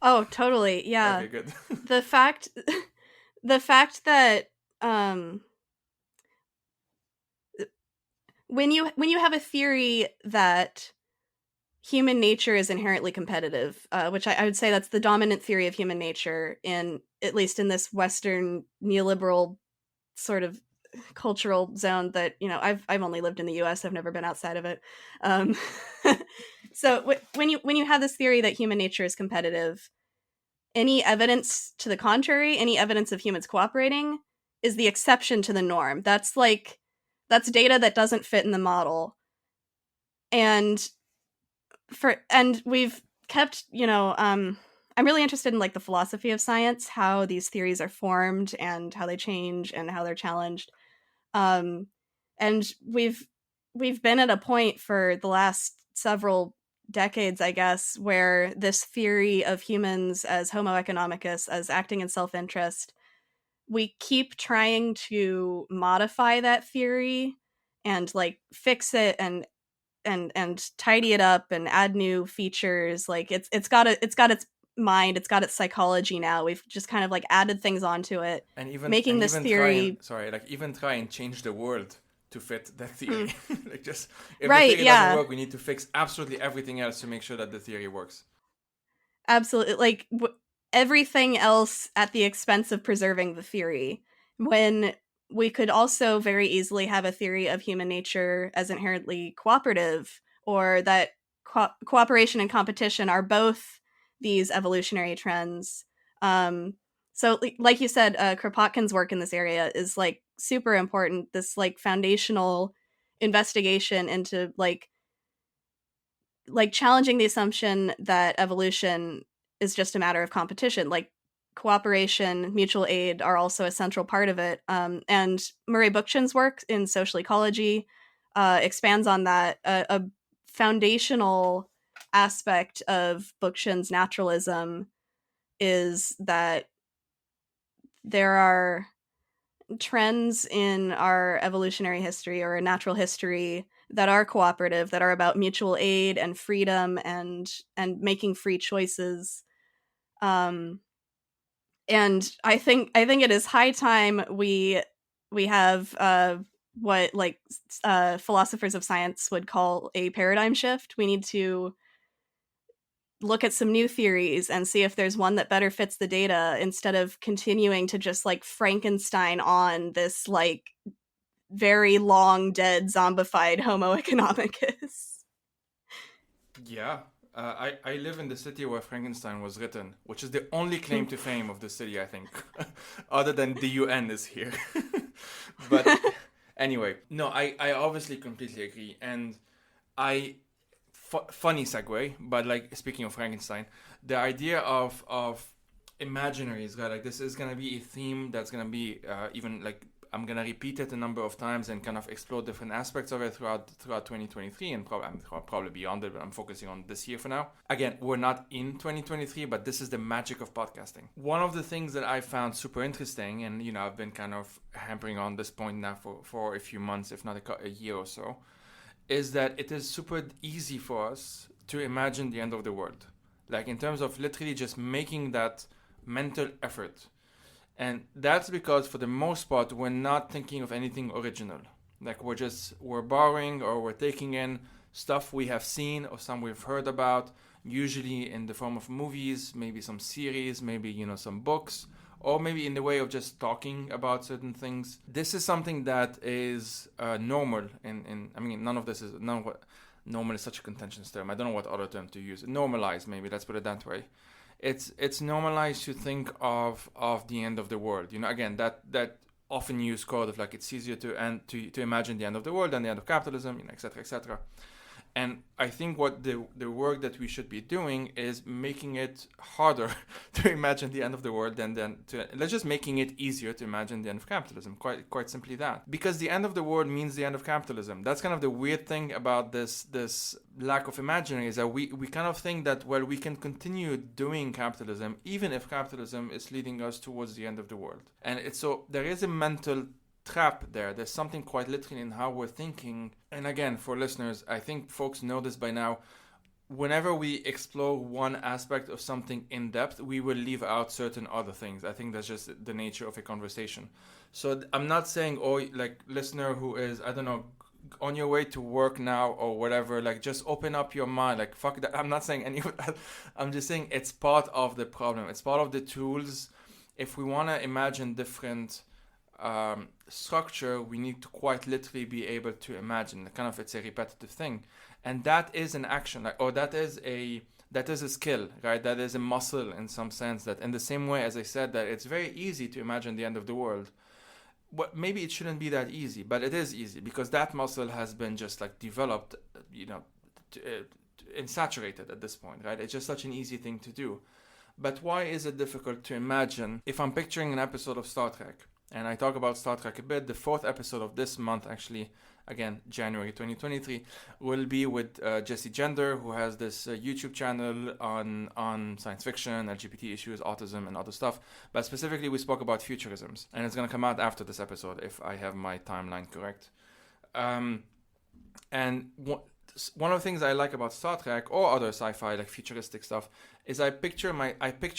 Oh, totally. Yeah. Okay, good. the fact that when you have a theory that human nature is inherently competitive, which I would say that's the dominant theory of human nature, at least in this Western neoliberal sort of cultural zone that I've only lived in the U.S. I've never been outside of it. So when you have this theory that human nature is competitive, any evidence to the contrary, any evidence of humans cooperating, is the exception to the norm. That's data that doesn't fit in the model, and we've kept I'm really interested in like the philosophy of science, how these theories are formed and how they change and how they're challenged. And we've been at a point for the last several decades, I guess, where this theory of humans as Homo economicus, as acting in self-interest, we keep trying to modify that theory and like fix it and tidy it up and add new features. Like it's got its mind, it's got its psychology now. We've just kind of like added things onto it, and even making this theory even try and change the world to fit that theory. Like, just if right, the theory yeah, doesn't work, we need to fix absolutely everything else to make sure that the theory works. Absolutely, like everything else at the expense of preserving the theory, when we could also very easily have a theory of human nature as inherently cooperative, or that cooperation and competition are both these evolutionary trends. So like you said, Kropotkin's work in this area is like super important. This like foundational investigation into like like challenging the assumption that evolution is just a matter of competition. Like cooperation, mutual aid are also a central part of it. And Murray Bookchin's work in social ecology expands on that. A foundational aspect of Bookchin's naturalism is that there are trends in our evolutionary history or natural history that are cooperative, that are about mutual aid and freedom and making free choices. And I think it is high time we have what like philosophers of science would call a paradigm shift. We need to look at some new theories and see if there's one that better fits the data instead of continuing to just like Frankenstein on this like very long dead zombified Homo economicus. Yeah. I live in the city where Frankenstein was written, which is the only claim to fame of the city, I think, other than the UN is here. But anyway, no, I obviously completely agree. And funny segue, but like speaking of Frankenstein, the idea of imaginaries, right? Like this is gonna be a theme that's gonna be even like I'm gonna repeat it a number of times and kind of explore different aspects of it throughout 2023 and probably beyond it. But I'm focusing on this year for now. Again, we're not in 2023, but this is the magic of podcasting. One of the things that I found super interesting, and you know, I've been kind of hampering on this point now for a few months, if not a year or so, is that it is super easy for us to imagine the end of the world. Like in terms of literally just making that mental effort. And that's because for the most part, we're not thinking of anything original. Like we're borrowing or we're taking in stuff we have seen or some we've heard about, usually in the form of movies, maybe some series, maybe, you know, some books, or maybe in the way of just talking about certain things. This is something that is normal. I mean, normal is such a contentious term. I don't know what other term to use. Normalized, maybe, let's put it that way. It's normalized to think of the end of the world. You know, again, that often used quote of like it's easier to imagine the end of the world than the end of capitalism, you know, etc., etc. And I think what the work that we should be doing is making it harder to imagine the end of the world let's just making it easier to imagine the end of capitalism. Quite simply that. Because the end of the world means the end of capitalism. That's kind of the weird thing about this lack of imagining, is that we kind of think that, well, we can continue doing capitalism even if capitalism is leading us towards the end of the world. And so there is a mental trap there. There's something quite literally in how we're thinking. And again, for listeners, I think folks know this by now. Whenever we explore one aspect of something in depth, we will leave out certain other things. I think that's just the nature of a conversation. So I'm not saying, oh, like listener who is, I don't know, on your way to work now or whatever, like just open up your mind, like fuck that. I'm not saying any of that. I'm just saying it's part of the problem. It's part of the tools. If we want to imagine different structure, we need to quite literally be able to imagine. Kind of, it's a repetitive thing, and that is an action, like, or that is a skill, right? That is a muscle in some sense. That in the same way as I said that it's very easy to imagine the end of the world, but maybe it shouldn't be that easy, but it is easy because that muscle has been just like developed, you know, and saturated at this point, right? It's just such an easy thing to do. But why is it difficult to imagine? If I'm picturing an episode of Star Trek, and I talk about Star Trek a bit, the 4th episode of this month, actually, again, January 2023, will be with Jesse Gender, who has this YouTube channel on science fiction, LGBT issues, autism, and other stuff. But specifically, we spoke about futurisms. And it's going to come out after this episode, if I have my timeline correct. And one of the things I like about Star Trek or other sci-fi, like futuristic stuff, is I picture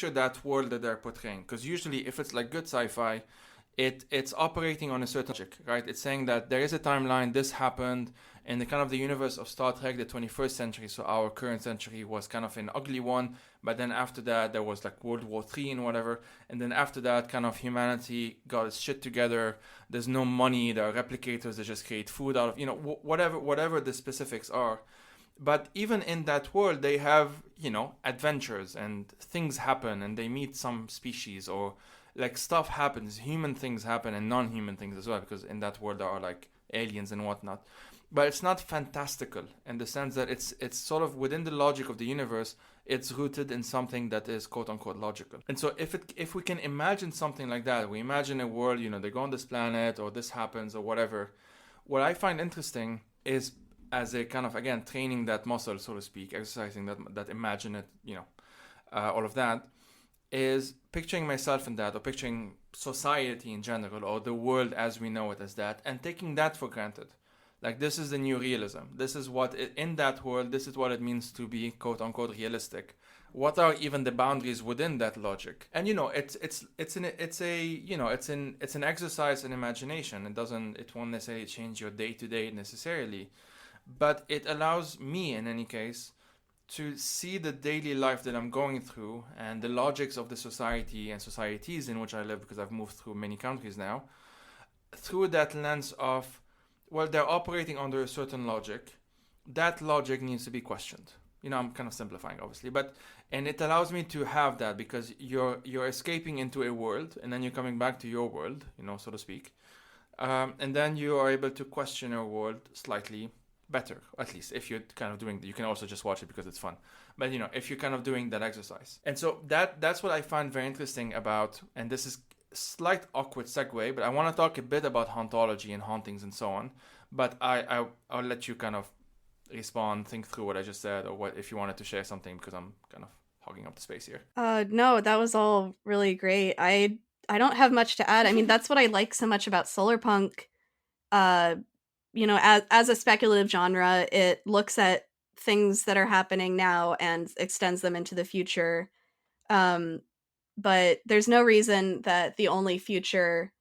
that world that they're portraying. Because usually, if it's like good sci-fi, it's operating on a certain logic, right? It's saying that there is a timeline, this happened, in the kind of the universe of Star Trek, the 21st century, so our current century was kind of an ugly one, but then after that, there was like World War III and whatever, and then after that, kind of humanity got its shit together, there's no money, there are replicators that just create food out of, you know, whatever the specifics are. But even in that world, they have, you know, adventures and things happen and they meet some species or like stuff happens, human things happen and non-human things as well, because in that world there are like aliens and whatnot. But it's not fantastical in the sense that it's sort of within the logic of the universe. It's rooted in something that is quote unquote logical. And so if we can imagine something like that, we imagine a world, they go on this planet or this happens or whatever. What I find interesting is, as a kind of, again, training that muscle, so to speak, exercising that imagine it, all of that, is picturing myself in that, or picturing society in general, or the world as we know it as that, and taking that for granted. Like, this is the new realism. This is what, in that world, this is what it means to be, quote unquote, realistic. What are even the boundaries within that logic? And it's an exercise in imagination. It won't necessarily change your day to day necessarily, but it allows me, in any case, to see the daily life that I'm going through and the logics of the society and societies in which I live, because I've moved through many countries now, through that lens of, well, they're operating under a certain logic. That logic needs to be questioned. I'm kind of simplifying, obviously, and it allows me to have that, because you're escaping into a world, and then you're coming back to your world, so to speak, and then you are able to question your world slightly better, at least if you're kind of doing. You can also just watch it because it's fun, but if you're kind of doing that exercise. And so that's what I find very interesting about, and this is slight awkward segue, but I want to talk a bit about hauntology and hauntings and so on, but I'll let you kind of respond, think through what I just said, or what if you wanted to share something, because I'm kind of hogging up the space here. No, that was all really great. I don't have much to add. I mean, that's what I like so much about Solarpunk. As a speculative genre, it looks at things that are happening now and extends them into the future. But there's no reason that the only future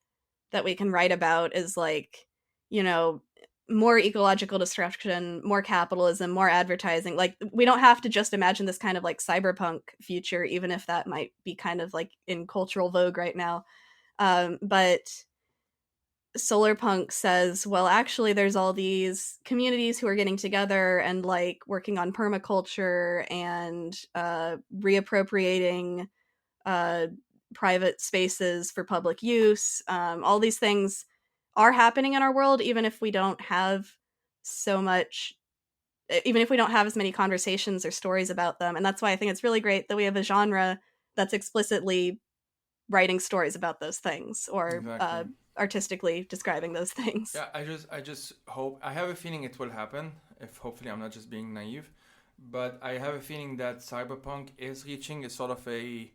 that we can write about is more ecological destruction, more capitalism, more advertising. Like, we don't have to just imagine this kind of cyberpunk future, even if that might be kind of in cultural vogue right now. But Solarpunk says, well, actually, there's all these communities who are getting together and working on permaculture and reappropriating private spaces for public use. All these things are happening in our world, even if we don't have as many conversations or stories about them. And that's why I think it's really great that we have a genre that's explicitly writing stories about those things, or Exactly. Artistically describing those things. Yeah, I just hope, I have a feeling it will happen, if hopefully I'm not just being naive, but I have a feeling that cyberpunk is reaching a sort of a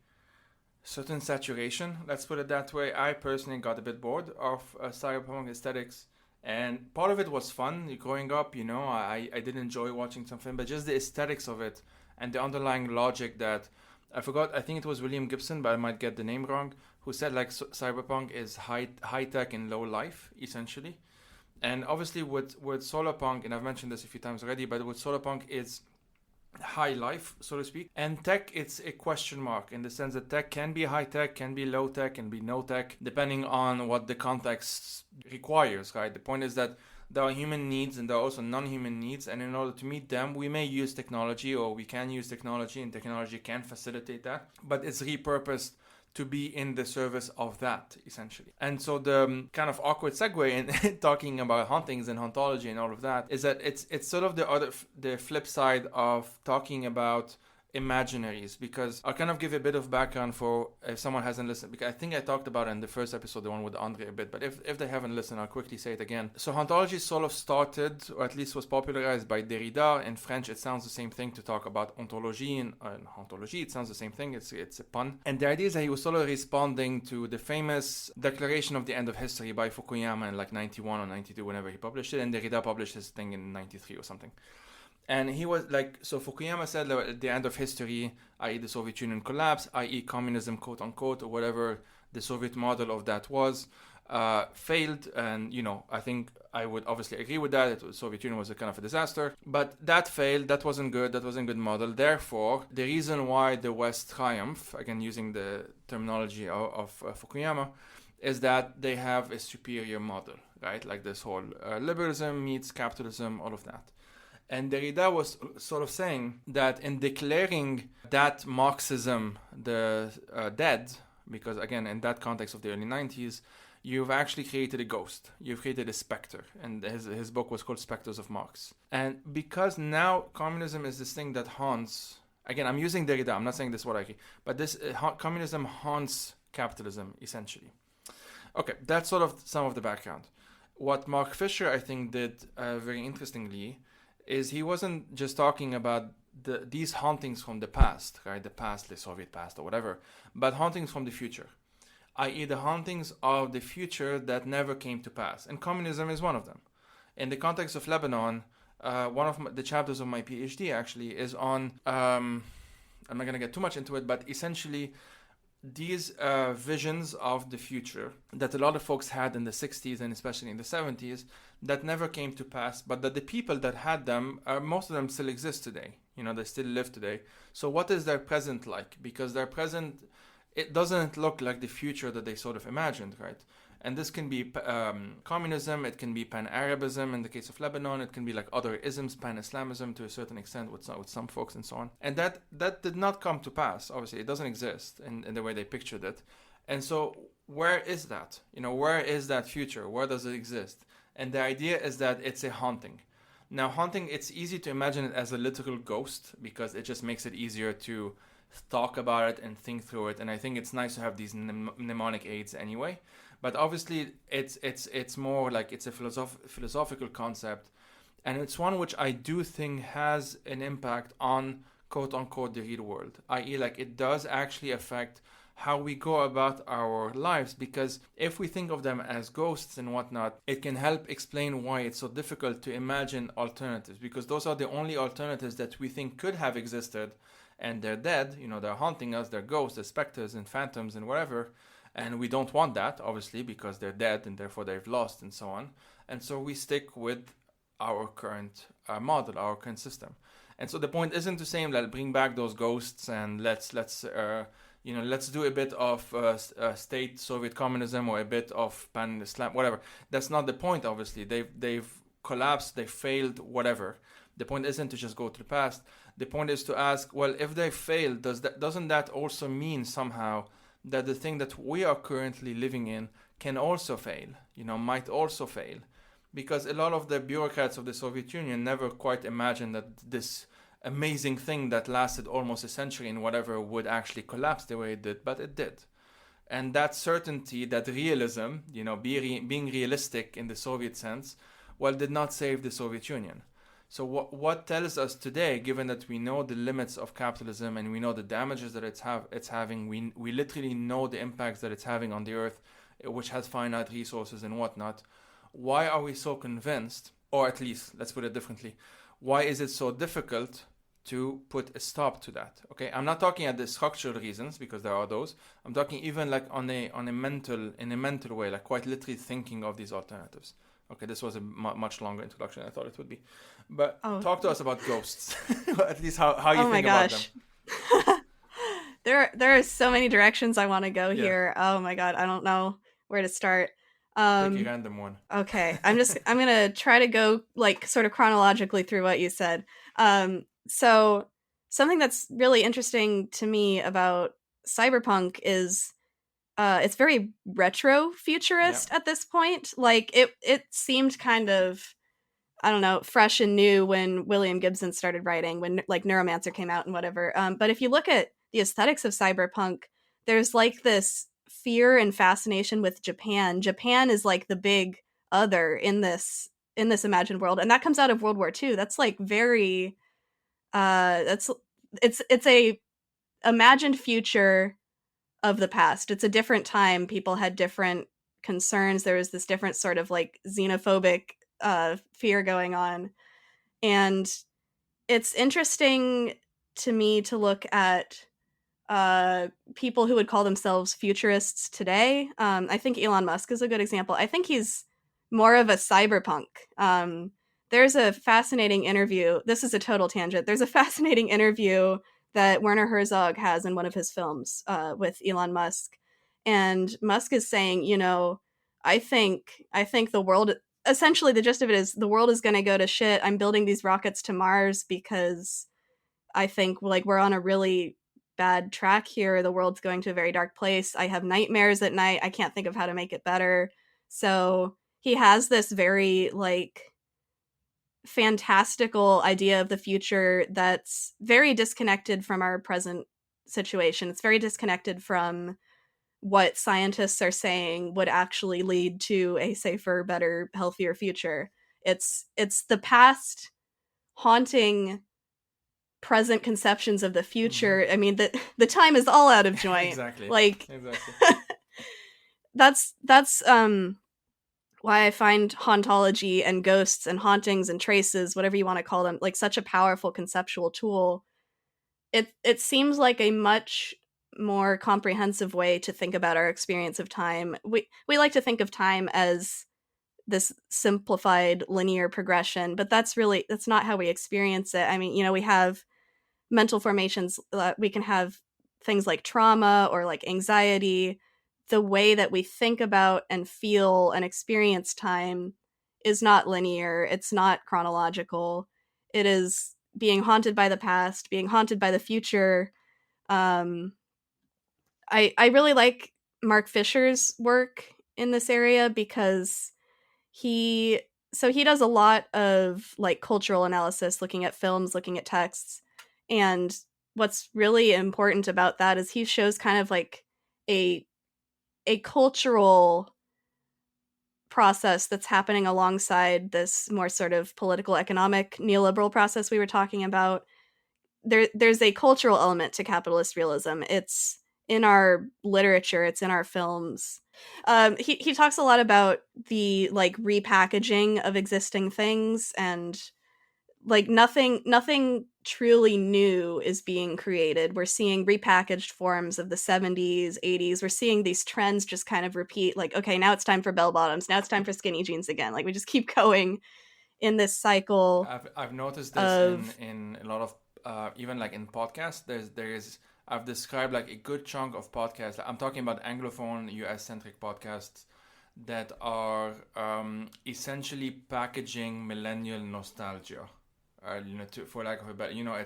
certain saturation, let's put it that way. I personally got a bit bored of cyberpunk aesthetics, and part of it was fun growing up. I did enjoy watching some film, but just the aesthetics of it and the underlying logic that I forgot. I think it was William Gibson, but I might get the name wrong, who said cyberpunk is high tech and low life, essentially. And obviously with Solarpunk, and I've mentioned this a few times already, but with Solarpunk it's high life, so to speak. And tech, it's a question mark, in the sense that tech can be high tech, can be low tech, can be no tech, depending on what the context requires, right? The point is that there are human needs and there are also non-human needs, and in order to meet them, we may use technology, or we can use technology, and technology can facilitate that, but it's repurposed to be in the service of that, essentially. And so the kind of awkward segue in talking about hauntings and hauntology and all of that is that it's sort of the flip side of talking about imaginaries, because I'll kind of give a bit of background for if someone hasn't listened, because I think I talked about it in the first episode, the one with Andre, a bit, but if they haven't listened, I'll quickly say it again. So hauntology sort of started, or at least was popularized by Derrida. In French, it sounds the same thing to talk about ontology, and hauntology, it sounds the same thing, it's a pun. And the idea is that he was sort of responding to the famous Declaration of the End of History by Fukuyama in 91 or 92, whenever he published it, and Derrida published his thing in 93 or something. And he was so Fukuyama said that at the end of history, i.e. the Soviet Union collapse, i.e. communism, quote unquote, or whatever the Soviet model of that was, failed. And, I think I would obviously agree with that. The Soviet Union was a kind of a disaster. But that failed. That wasn't good. That wasn't a good model. Therefore, the reason why the West triumph, again using the terminology of Fukuyama, is that they have a superior model, right? Like this whole liberalism meets capitalism, all of that. And Derrida was sort of saying that in declaring that Marxism the dead, because again, in that context of the early 90s, you've actually created a ghost. You've created a specter. And his book was called Spectres of Marx. And because now communism is this thing that haunts, again, I'm using Derrida, I'm not saying this is what I agree, but this communism haunts capitalism, essentially. Okay, that's sort of some of the background. What Mark Fisher, I think, did very interestingly is he wasn't just talking about these hauntings from the past, right? The past, the Soviet past or whatever, but hauntings from the future, i.e. the hauntings of the future that never came to pass. And communism is one of them. In the context of Lebanon, one of the chapters of my PhD actually is on, I'm not going to get too much into it, but essentially these visions of the future that a lot of folks had in the 60s and especially in the 70s that never came to pass, but that the people that had them, most of them still exist today. You know, they still live today. So what is their present like? Because their present, it doesn't look like the future that they sort of imagined, right? And this can be communism, it can be pan-Arabism in the case of Lebanon, it can be like other isms, pan-Islamism to a certain extent with some folks and so on. And that did not come to pass, obviously. It doesn't exist in the way they pictured it. And so where is that? You know, where is that future? Where does it exist? And the idea is that it's a haunting. Now, haunting, it's easy to imagine it as a literal ghost because it just makes it easier to talk about it and think through it. And I think it's nice to have these mnemonic aids anyway. But obviously, it's more like it's a philosophical concept, and it's one which I do think has an impact on quote unquote the real world. I.e., like it does actually affect how we go about our lives, because if we think of them as ghosts and whatnot, it can help explain why it's so difficult to imagine alternatives, because those are the only alternatives that we think could have existed, and they're dead. You know, they're haunting us. They're ghosts, they're specters and phantoms and whatever. And we don't want that, obviously, because they're dead and therefore they've lost and so on. And so we stick with our current model, our current system. And so the point isn't to say, like, bring back those ghosts and let's do a bit of state Soviet communism or a bit of pan-Islam, whatever. That's not the point, obviously. They've collapsed, they failed, whatever. The point isn't to just go to the past. The point is to ask, well, if they failed, doesn't that also mean somehow that the thing that we are currently living in can also fail, might also fail? Because a lot of the bureaucrats of the Soviet Union never quite imagined that this amazing thing that lasted almost a century and whatever would actually collapse the way it did, but it did. And that certainty, that realism, being realistic in the Soviet sense, did not save the Soviet Union. So what tells us today, given that we know the limits of capitalism and we know the damages that it's having, we literally know the impacts that it's having on the earth, which has finite resources and whatnot, why are we so convinced, or at least, let's put it differently, why is it so difficult to put a stop to that? Okay, I'm not talking at the structural reasons, because there are those. I'm talking even like in a mental way, like quite literally thinking of these alternatives. Okay, this was a much longer introduction than I thought it would be. But talk to us about ghosts. At least how you think about them. There are so many directions I want to go here. Oh my god, I don't know where to start. Pick a random one. Okay, I'm going to try to go like sort of chronologically through what you said. So something that's really interesting to me about cyberpunk is it's very retro futurist at this point. Like it seemed kind of, I don't know, fresh and new when William Gibson started writing, when like Neuromancer came out and whatever. But if you look at the aesthetics of cyberpunk, there's like this fear and fascination with Japan. Japan is like the big other in this imagined world, and that comes out of World War II. That's like very it's a imagined future of the past. It's a different time. People had different concerns. There was this different sort of like xenophobic fear going on. And it's interesting to me to look at people who would call themselves futurists today. I think Elon Musk is a good example. I think he's more of a cyberpunk. There's a fascinating interview. This is a total tangent. There's a fascinating interview that Werner Herzog has in one of his films with Elon Musk. And Musk is saying, I think the world, essentially the gist of it is the world is going to go to shit. I'm building these rockets to Mars because I think like we're on a really bad track here. The world's going to a very dark place. I have nightmares at night. I can't think of how to make it better. So he has this very like fantastical idea of the future that's very disconnected from our present situation. It's very disconnected from what scientists are saying would actually lead to a safer, better, healthier future. It's the past haunting present conceptions of the future. I mean, the time is all out of joint. Exactly. Like Exactly. that's why I find hauntology and ghosts and hauntings and traces, whatever you want to call them, like such a powerful conceptual tool. It seems like a much more comprehensive way to think about our experience of time. We like to think of time as this simplified linear progression, but that's not how we experience it. I mean, you know, we have mental formations, we can have things like trauma or like anxiety. The way that we think about and feel and experience time is not linear, it's not chronological. It is being haunted by the past, being haunted by the future. I really like Mark Fisher's work in this area because he does a lot of like cultural analysis, looking at films, looking at texts. And what's really important about that is he shows kind of like a cultural process that's happening alongside this more sort of political economic neoliberal process we were talking about. There's a cultural element to capitalist realism. It's in our literature, it's in our films. He talks a lot about the like repackaging of existing things, and like nothing truly new is being created. We're seeing repackaged forms of the 70s, 80s. We're seeing these trends just kind of repeat, like, okay, now it's time for bell bottoms, now it's time for skinny jeans again. Like we just keep going in this cycle. I've noticed this in a lot of even like in podcasts. There's I've described like a good chunk of podcasts. I'm talking about Anglophone, US centric podcasts that are essentially packaging millennial nostalgia. For lack of a better,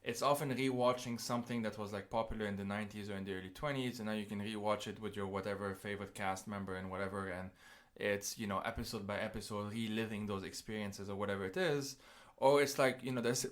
it's often rewatching something that was like popular in the 90s or in the early 20s, and now you can rewatch it with your whatever favorite cast member and whatever, and it's episode by episode reliving those experiences or whatever it is. Or it's like there's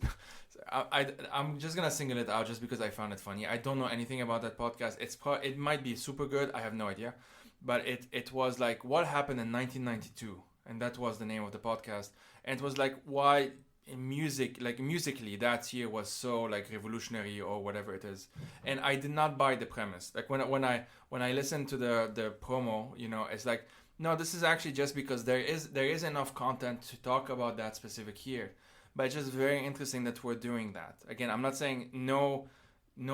I'm just gonna single it out just because I found it funny. I don't know anything about that podcast. It might be super good, I have no idea, but it was like what happened in 1992, and that was the name of the podcast. And it was like why musically that year was so like revolutionary or whatever it is. And I did not buy the premise. Like when I listened to the promo, it's like, no, this is actually just because there is enough content to talk about that specific year. But it's just very interesting that we're doing that. Again, I'm not saying no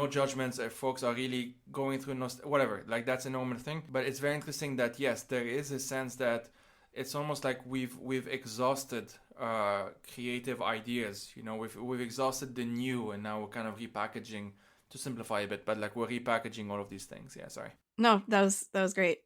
judgments if folks are really going through whatever, like that's a normal thing. But it's very interesting that yes, there is a sense that it's almost like we've exhausted creative ideas. We've exhausted the new, and now we're kind of repackaging, to simplify a bit, but like we're repackaging all of these things. Yeah, sorry. No, that was great.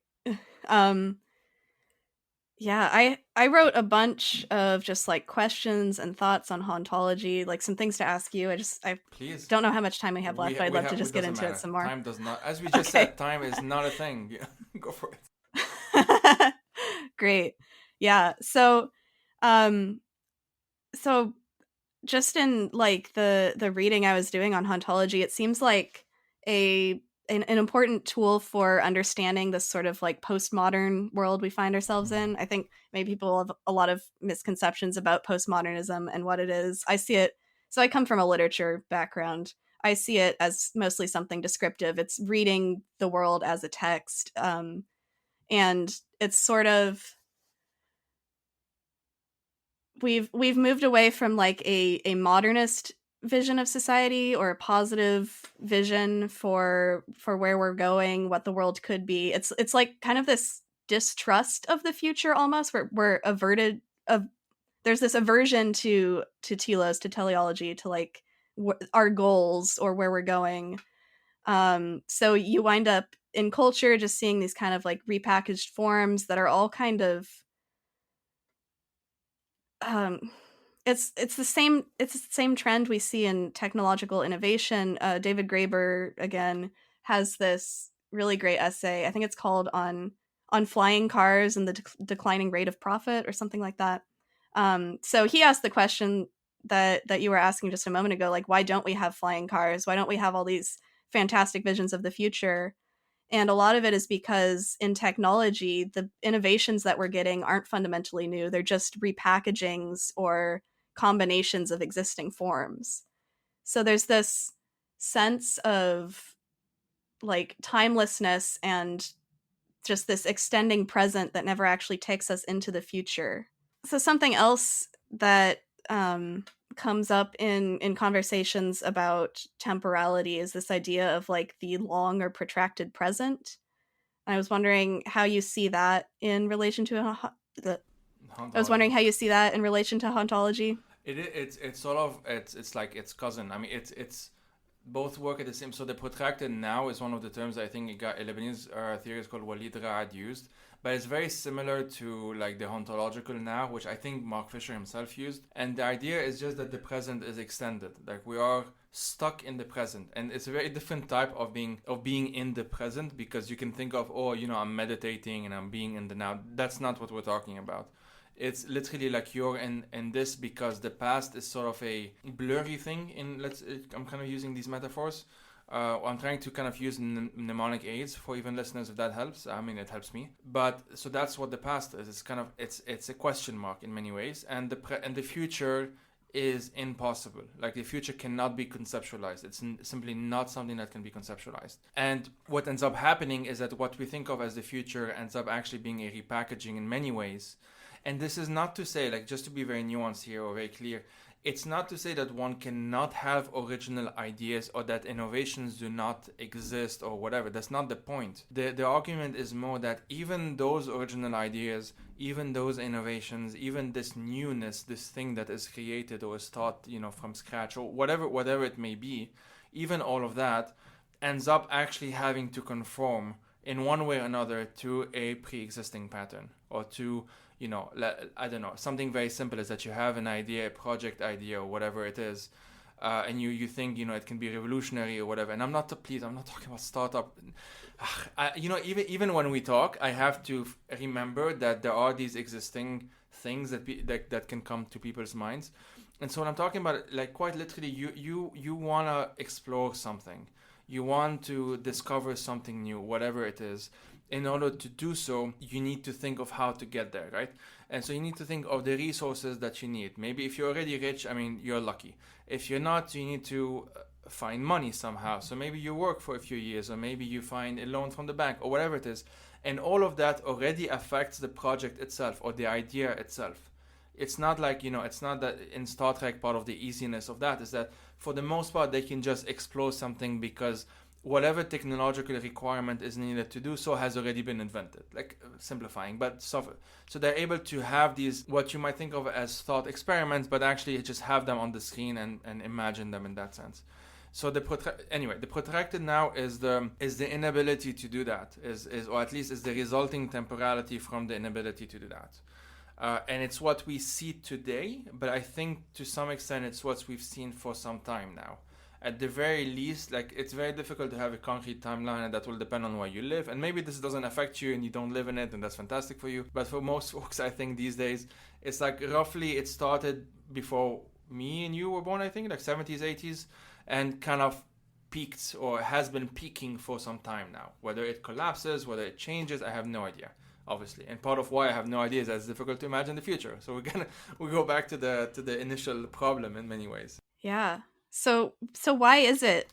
Yeah, I wrote a bunch of just like questions and thoughts on hauntology, like some things to ask you. I Please. Don't know how much time we have left, but I'd love to just get into it some more. Time does not, as we just said, time is not a thing. Go for it. Great. Yeah. So just in like the reading I was doing on hauntology, it seems like an important tool for understanding this sort of like postmodern world we find ourselves in. I think maybe people have a lot of misconceptions about postmodernism and what it is. I see it, so I come from a literature background. I see it as mostly something descriptive. It's reading the world as a text. And it's sort of, we've moved away from like a modernist vision of society or a positive vision for where we're going, what the world could be. It's like kind of this distrust of the future almost, where we're averted of, there's this aversion to telos, to teleology, to like our goals or where we're going. So you wind up in culture just seeing these kind of like repackaged forms that are all kind of it's the same trend we see in technological innovation. David Graeber again has this really great essay. I think it's called on flying cars and the declining rate of profit or something like that. So he asked the question that you were asking just a moment ago, like, why don't we have flying cars? Why don't we have all these fantastic visions of the future? And a lot of it is because in technology, the innovations that we're getting aren't fundamentally new. They're just repackagings or combinations of existing forms. So there's this sense of like timelessness and just this extending present that never actually takes us into the future. So something else that comes up in conversations about temporality is this idea of like the long or protracted present. I was wondering how you see that in relation to I was wondering how you see that in relation to hauntology. It's sort of it's like its cousin. I mean, it's both work at the same. So the protracted now is one of the terms I think a Lebanese theorist called Walid Raad used, but it's very similar to like the hauntological now, which I think Mark Fisher himself used. And the idea is just that the present is extended, like we are stuck in the present, and it's a very different type of being in the present, because you can think of, oh, you know, I'm meditating and I'm being in the now. That's not what we're talking about. It's literally like you're in this because the past is sort of a blurry thing. I'm kind of using these metaphors. I'm trying to kind of use mnemonic aids for even listeners, if that helps. I mean, it helps me. But so that's what the past is. It's kind of it's a question mark in many ways, and the future is impossible. Like the future cannot be conceptualized. It's simply not something that can be conceptualized. And what ends up happening is that what we think of as the future ends up actually being a repackaging in many ways. And this is not to say, like, just to be very nuanced here or very clear, it's not to say that one cannot have original ideas or that innovations do not exist or whatever. That's not the point. The argument is more that even those original ideas, even those innovations, even this newness, this thing that is created or is taught, you know, from scratch or whatever it may be, even all of that ends up actually having to conform in one way or another to a pre-existing pattern, or to, you know, I don't know, something very simple is that you have an idea, a project idea or whatever it is, and you think, you know, it can be revolutionary or whatever. And I'm not talking about startup. You know, even when we talk, I have to remember that there are these existing things that can come to people's minds. And so when I'm talking about, like, quite literally, you want to explore something. You want to discover something new, whatever it is. In order to do so, you need to think of how to get there, right? And so you need to think of the resources that you need. Maybe if you're already rich, I mean, you're lucky. If you're not, you need to find money somehow. So maybe you work for a few years, or maybe you find a loan from the bank, or whatever it is. And all of that already affects the project itself or the idea itself. It's not like, you know, it's not that in Star Trek part of the easiness of that is that for the most part they can just explore something because whatever technological requirement is needed to do so has already been invented, like simplifying, but so they're able to have these, what you might think of as thought experiments, but actually just have them on the screen and imagine them in that sense. So the protracted now is the inability to do that, is or at least is the resulting temporality from the inability to do that. And it's what we see today, but I think to some extent it's what we've seen for some time now. At the very least, like, it's very difficult to have a concrete timeline, and that will depend on where you live. And maybe this doesn't affect you and you don't live in it, and that's fantastic for you. But for most folks, I think these days, it's like roughly it started before me and you were born, I think, like 70s, 80s, and kind of peaked or has been peaking for some time now. Whether it collapses, whether it changes, I have no idea. Obviously, and part of why I have no idea is that it's difficult to imagine the future. So we go back to the initial problem in many ways. Yeah. So why is it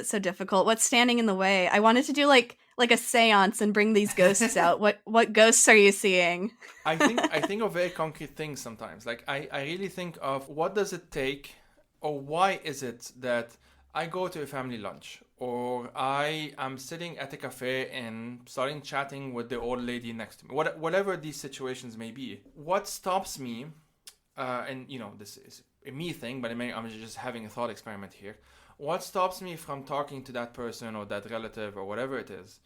so difficult? What's standing in the way? I wanted to do like a seance and bring these ghosts out. What ghosts are you seeing? I think of very concrete things sometimes. Like I really think of what does it take, or why is it that I go to a family lunch, or I am sitting at a cafe and starting chatting with the old lady next to me. Whatever these situations may be, what stops me? And you know, this is a me thing, but I'm just having a thought experiment here. What stops me from talking to that person or that relative or whatever it is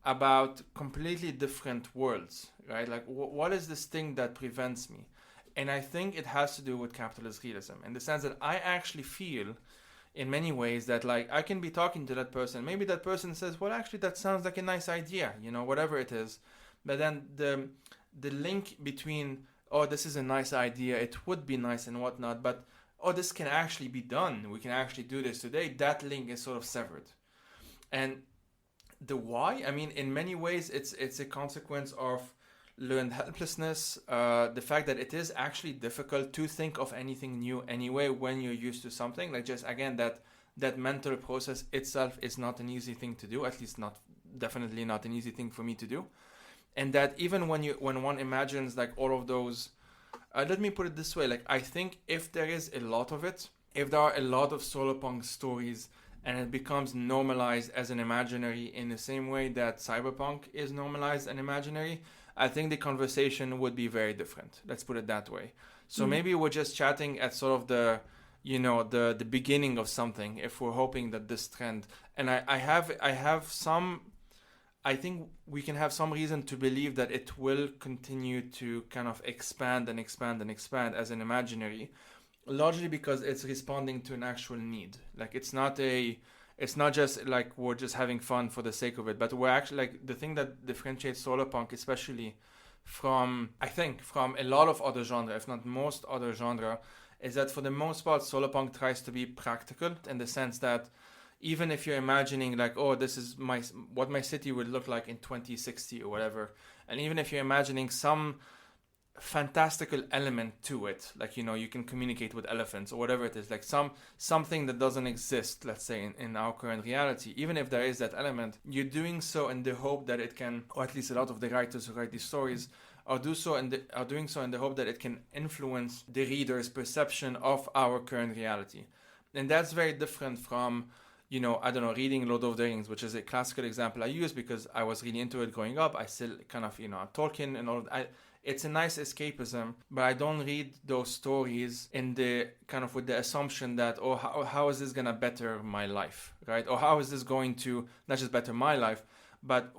about completely different worlds, right? Like, what is this thing that prevents me? And I think it has to do with capitalist realism, in the sense that I actually feel in many ways that like I can be talking to that person. Maybe that person says, well, actually that sounds like a nice idea, whatever it is. But then the link between, oh, this is a nice idea, it would be nice and whatnot, but oh, this can actually be done, we can actually do this today, that link is sort of severed. And the why, I mean, in many ways it's a consequence of learned helplessness, the fact that it is actually difficult to think of anything new anyway when you're used to something. Like, just again, that mental process itself is not an easy thing to do, at least definitely not an easy thing for me to do. And that even when one imagines like all of those, let me put it this way, like I think if there is a lot of it, if there are a lot of solarpunk stories and it becomes normalized as an imaginary in the same way that cyberpunk is normalized and imaginary, I think the conversation would be very different. Let's put it that way. So maybe we're just chatting at sort of the beginning of something if we're hoping that this trend, and I think we can have some reason to believe that it will continue to kind of expand and expand and expand as an imaginary, largely because it's responding to an actual need. Like it's not just like we're just having fun for the sake of it, but we're actually like the thing that differentiates solarpunk, especially from a lot of other genre, if not most other genre, is that for the most part solarpunk tries to be practical in the sense that even if you're imagining like, oh, this is what my city would look like in 2060 or whatever, and even if you're imagining some fantastical element to it, like you can communicate with elephants or whatever it is, like something that doesn't exist, let's say in our current reality, even if there is that element, you're doing so in the hope that it can, or at least a lot of the writers who write these stories are doing so in the hope that it can influence the reader's perception of our current reality. And that's very different from I don't know, reading Lord of the Rings, which is a classical example I use because I was really into it growing up. I still kind of, Tolkien and all of that. It's a nice escapism, but I don't read those stories in the kind of with the assumption that, oh, how is this going to better my life, right? Or how is this going to not just better my life, but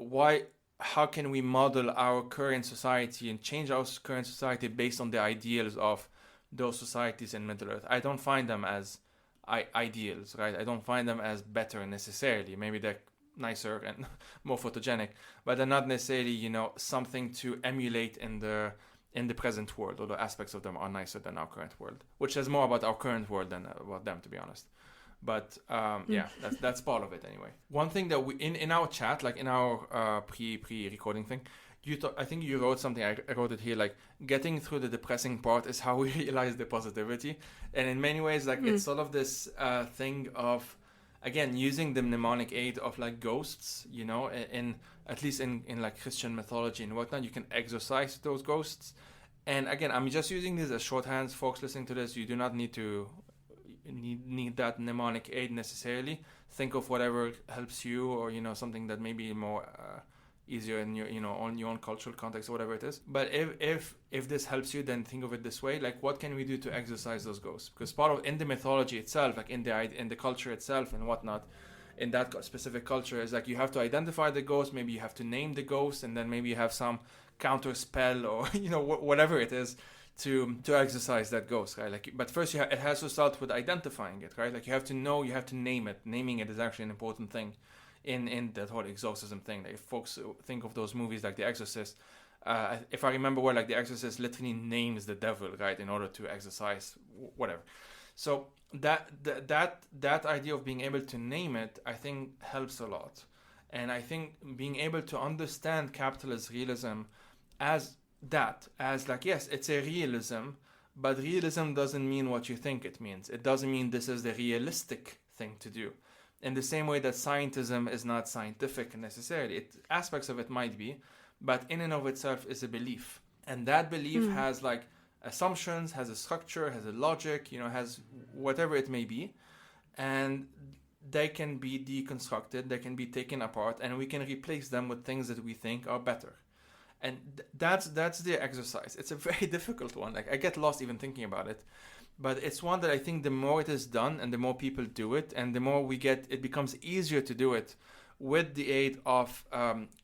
how can we model our current society and change our current society based on the ideals of those societies in Middle-earth? I don't find them as ideals, right? I don't find them as better necessarily. Maybe they're nicer and more photogenic, but they're not necessarily, something to emulate in the present world, although aspects of them are nicer than our current world, which says more about our current world than about them, to be honest. But yeah, that's part of it anyway. One thing that we in our chat, like in our pre-recording thing, I think you wrote something, I wrote it here, like getting through the depressing part is how we realize the positivity. And in many ways, like it's sort of this thing of, again, using the mnemonic aid of like ghosts, in at least in like Christian mythology and whatnot, you can exorcise those ghosts. And again, I'm just using this as shorthands. Folks listening to this, you do not need to need that mnemonic aid necessarily. Think of whatever helps you, or something that may be more easier in your on your own cultural context or whatever it is. But if this helps you, then think of it this way, like what can we do to exorcise those ghosts? Because part of in the mythology itself, like in the culture itself and whatnot, in that specific culture, is like you have to identify the ghost, maybe you have to name the ghost, and then maybe you have some counter spell or whatever it is to exorcise that ghost, right? Like, but first it has to start with identifying it, right? Like you have to name it. Naming it is actually an important thing in that whole exorcism thing. Like if folks think of those movies like The Exorcist, if I remember well, like The Exorcist literally names the devil, right, in order to exorcise whatever. So that idea of being able to name it, I think, helps a lot. And I think being able to understand capitalist realism as like, yes, it's a realism, but realism doesn't mean what you think it means. It doesn't mean this is the realistic thing to do. In the same way that scientism is not scientific necessarily. Aspects of it might be, but in and of itself is a belief. And that belief has like assumptions, has a structure, has a logic, has whatever it may be. And they can be deconstructed, they can be taken apart, and we can replace them with things that we think are better. And that's the exercise. It's a very difficult one. Like I get lost even thinking about it. But it's one that I think the more it is done and the more people do it and the more it becomes easier to do it with the aid of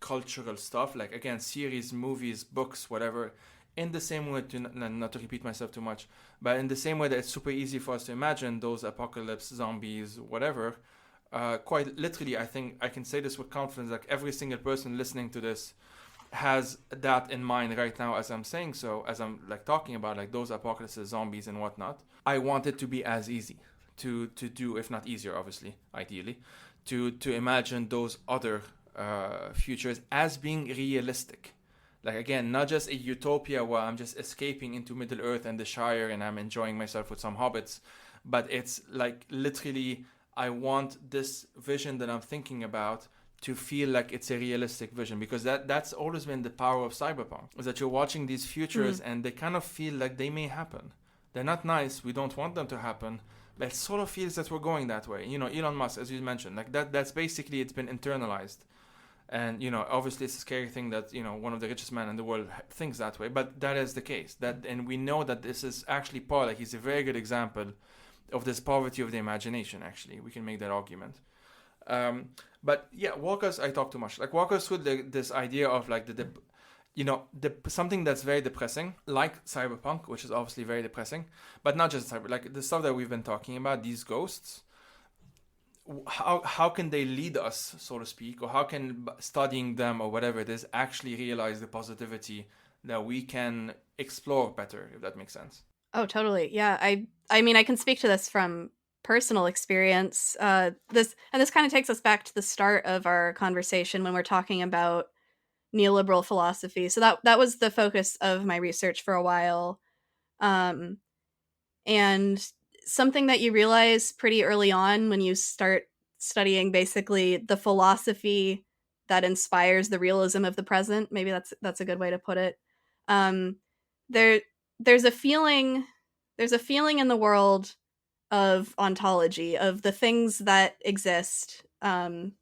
cultural stuff, like again, series, movies, books, whatever. in the same way, to not to repeat myself too much, but in the same way that it's super easy for us to imagine those apocalypse, zombies, whatever, quite literally, I think I can say this with confidence, like every single person listening to this has that in mind right now as I'm saying so, as I'm like talking about like those apocalypses, zombies and whatnot. I want it to be as easy to do, if not easier, obviously, ideally, to imagine those other futures as being realistic. Like again, not just a utopia where I'm just escaping into Middle Earth and the Shire and I'm enjoying myself with some hobbits, but it's like literally I want this vision that I'm thinking about to feel like it's a realistic vision, because that's always been the power of cyberpunk, is that you're watching these futures and they kind of feel like they may happen. They're not nice, we don't want them to happen, but it sort of feels that we're going that way. You know, Elon Musk, as you mentioned, like that's basically, it's been internalized. And, you know, obviously it's a scary thing that, you know, one of the richest men in the world thinks that way, but that is the case. And we know that this is actually Paul, like he's a very good example of this poverty of the imagination, actually. We can make that argument. But yeah, I talk too much. Like walk us through this idea of like something that's very depressing, like cyberpunk, which is obviously very depressing, but not just like the stuff that we've been talking about, these ghosts. How can they lead us, so to speak, or how can studying them or whatever it is actually realize the positivity that we can explore better, if that makes sense? Oh, totally. Yeah, I mean, I can speak to this from personal experience. This kind of takes us back to the start of our conversation when we're talking about neoliberal philosophy. So that was the focus of my research for a while. And something that you realize pretty early on when you start studying basically the philosophy that inspires the realism of the present, maybe that's a good way to put it. There's a feeling in the world of ontology, of the things that exist, and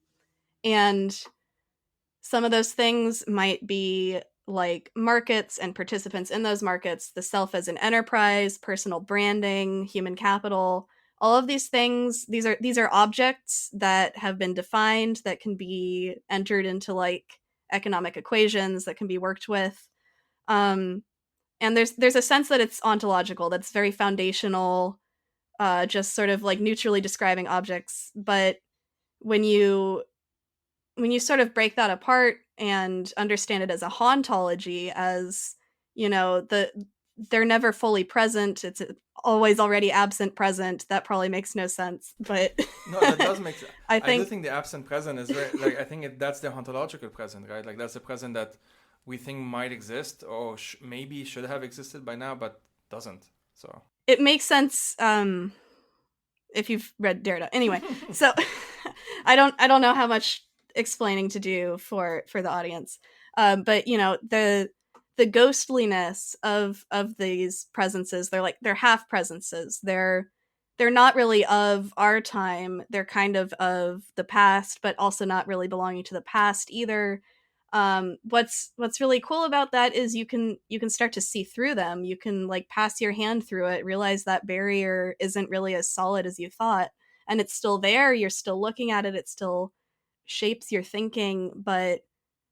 some of those things might be like markets and participants in those markets, the self as an enterprise, personal branding, human capital. All of these things, these are objects that have been defined, that can be entered into like economic equations, that can be worked with. And there's a sense that it's ontological, that's very foundational, just sort of like neutrally describing objects. But when you sort of break that apart and understand it as a hauntology, as, you know, they're never fully present, it's always already absent present, that probably makes no sense, but no, that does make sense. I do think think the absent present is very, like, I think that's the hauntological present, right? Like that's the present that we think might exist or maybe should have existed by now, but doesn't. So it makes sense if you've read Derrida. Anyway, so I don't know how much explaining to do for the audience, but you know, the ghostliness of these presences, they're half presences. They're not really of our time. They're kind of the past, but also not really belonging to the past either. What's really cool about that is you can start to see through them. You can like pass your hand through it, realize that barrier isn't really as solid as you thought, and it's still there. You're still looking at it. It still shapes your thinking, but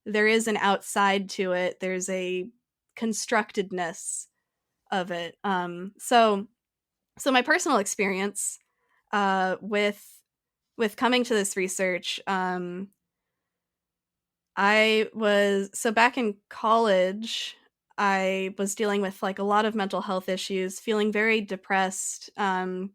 there is an outside to it. There's a constructedness of it. So my personal experience with coming to this research, I was back in college, I was dealing with like a lot of mental health issues, feeling very depressed, sort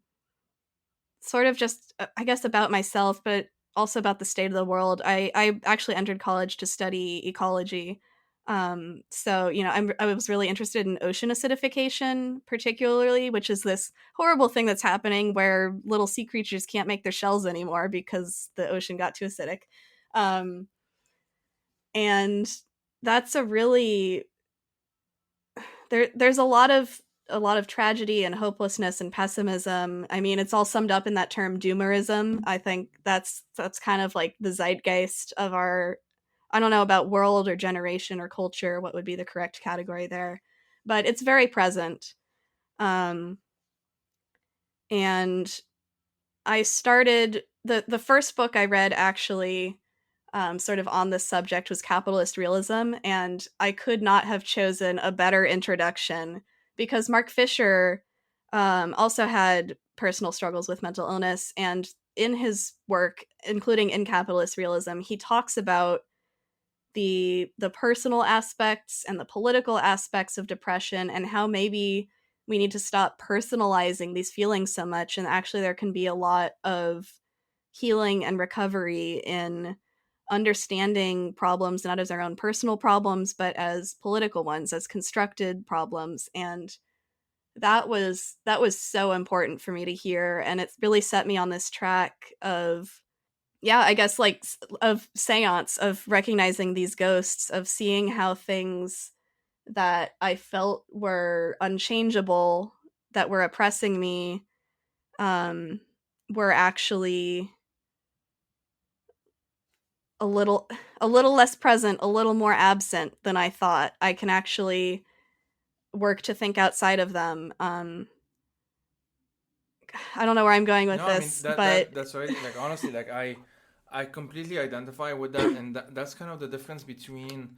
of just I guess about myself, but also about the state of the world. I actually entered college to study ecology. So you know, I was really interested in ocean acidification, particularly, which is this horrible thing that's happening where little sea creatures can't make their shells anymore because the ocean got too acidic. And that's a really there's a lot of tragedy and hopelessness and pessimism. I mean, it's all summed up in that term doomerism. I think that's kind of like the zeitgeist of our, I don't know about world or generation or culture, what would be the correct category there, but it's very present. And I started the first book I read actually sort of on this subject was capitalist realism, and I could not have chosen a better introduction because Mark Fisher also had personal struggles with mental illness, and in his work, including in capitalist realism, he talks about the personal aspects and the political aspects of depression and how maybe we need to stop personalizing these feelings so much, and actually there can be a lot of healing and recovery in understanding problems not as our own personal problems but as political ones, as constructed problems. And that was so important for me to hear, and it's really set me on this track of, yeah, I guess like of seance, of recognizing these ghosts, of seeing how things that I felt were unchangeable, that were oppressing me, um, were actually a little less present, a little more absent than I thought. I can actually work to think outside of them. I don't know where I'm going with No, I mean this, that but that that's already like honestly like I completely identify with that, and that's kind of the difference between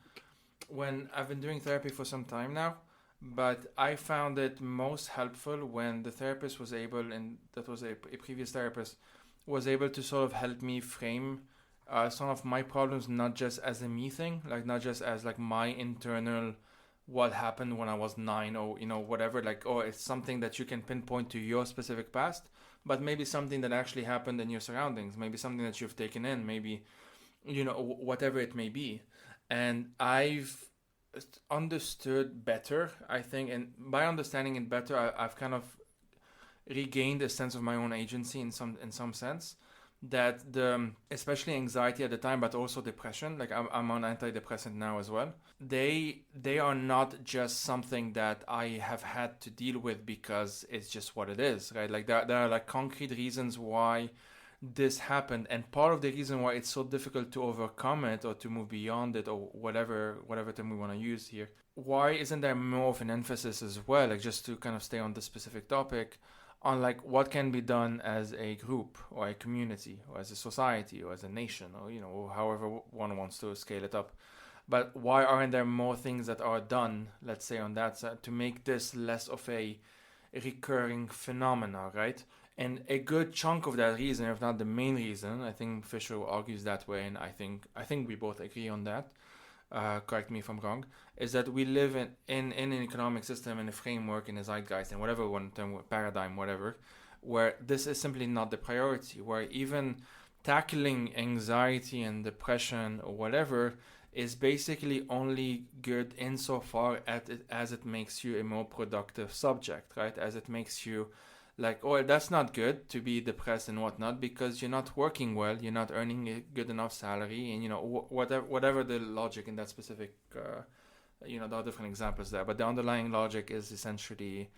when I've been doing therapy for some time now, but I found it most helpful when the therapist was able, and that was a previous therapist, was able to sort of help me frame some of my problems not just as a me thing, like not just as like my internal what happened when I was 9 or whatever, like, oh, it's something that you can pinpoint to your specific past, but maybe something that actually happened in your surroundings, maybe something that you've taken in, maybe whatever it may be. And I've understood better, I think, and by understanding it better, I've kind of regained a sense of my own agency in some sense. That the especially anxiety at the time, but also depression. Like I'm on antidepressant now as well. They are not just something that I have had to deal with because it's just what it is, right? Like there are like concrete reasons why this happened, and part of the reason why it's so difficult to overcome it or to move beyond it, or whatever term we want to use here. Why isn't there more of an emphasis as well, like just to kind of stay on this specific topic, on like what can be done as a group or a community or as a society or as a nation, or or however one wants to scale it up. But why aren't there more things that are done, let's say, on that side to make this less of a recurring phenomena, right? And a good chunk of that reason, if not the main reason, I think Fisher argues that way, and I think we both agree on that. Correct me if I'm wrong. Is that we live in an economic system, in a framework, in a zeitgeist, in whatever one term, paradigm, whatever, where this is simply not the priority. Where even tackling anxiety and depression or whatever is basically only good insofar as it makes you a more productive subject, right? As it makes you like, oh, that's not good to be depressed and whatnot because you're not working well, you're not earning a good enough salary, and whatever the logic in that specific, there are different examples there, but the underlying logic is essentially,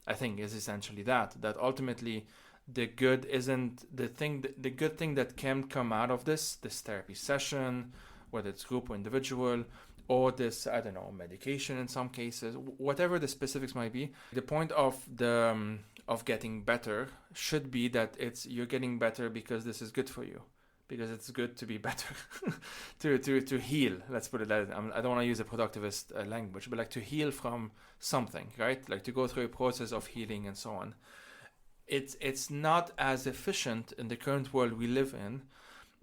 I think, that ultimately the good isn't the thing. The good thing that can come out of this therapy session, whether it's group or individual, or this, I don't know, medication in some cases, whatever the specifics might be. The point of the of getting better should be that you're getting better because this is good for you, because it's good to be better, to heal. Let's put it that. I don't want to use a productivist language, but like to heal from something, right? Like to go through a process of healing and so on. It's not as efficient in the current world we live in.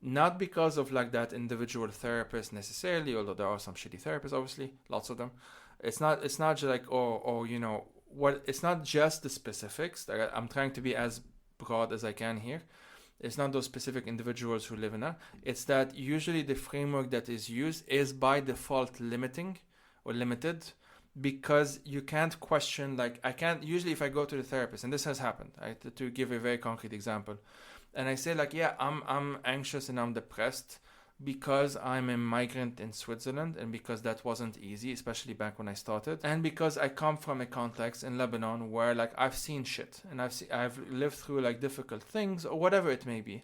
Not because of like that individual therapist necessarily, although there are some shitty therapists, obviously, lots of them. It's not just like what. It's not just the specifics. Like I'm trying to be as broad as I can here. It's not those specific individuals who live in that. It's that usually the framework that is used is by default limiting or limited, because you can't question. Like I can't usually, if I go to the therapist, and this has happened. Right? To give a very concrete example. And I say like, yeah, I'm anxious and I'm depressed because I'm a migrant in Switzerland, and because that wasn't easy, especially back when I started, and because I come from a context in Lebanon where like I've seen shit and I've lived through like difficult things or whatever it may be.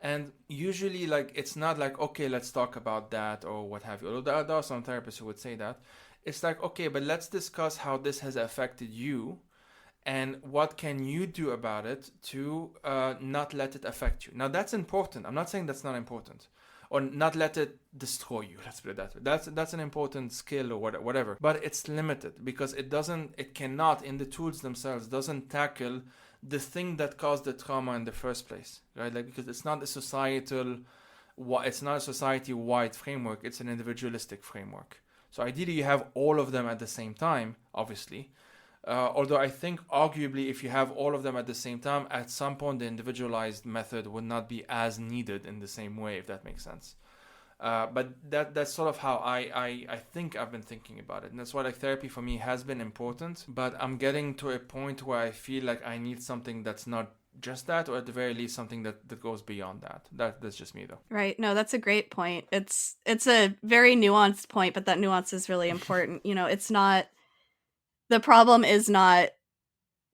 And usually like it's not like, okay, let's talk about that or what have you. Although there are some therapists who would say that. It's like, okay, but let's discuss how this has affected you. And what can you do about it to not let it affect you? Now, that's important. I'm not saying that's not important. or not let it destroy you. Let's put it that way. That's an important skill or whatever. But it's limited because it cannot, in the tools themselves, doesn't tackle the thing that caused the trauma in the first place, right? Like, because it's not a society-wide framework. It's an individualistic framework. So ideally, you have all of them at the same time, obviously. Although I think arguably if you have all of them at the same time, at some point the individualized method would not be as needed in the same way, if that makes sense. But that's sort of how I think I've been thinking about it. And that's why like therapy for me has been important. But I'm getting to a point where I feel like I need something that's not just that, or at the very least something that goes beyond that. That's just me though. Right. No, that's a great point. It's a very nuanced point, but that nuance is really important. It's not, the problem is not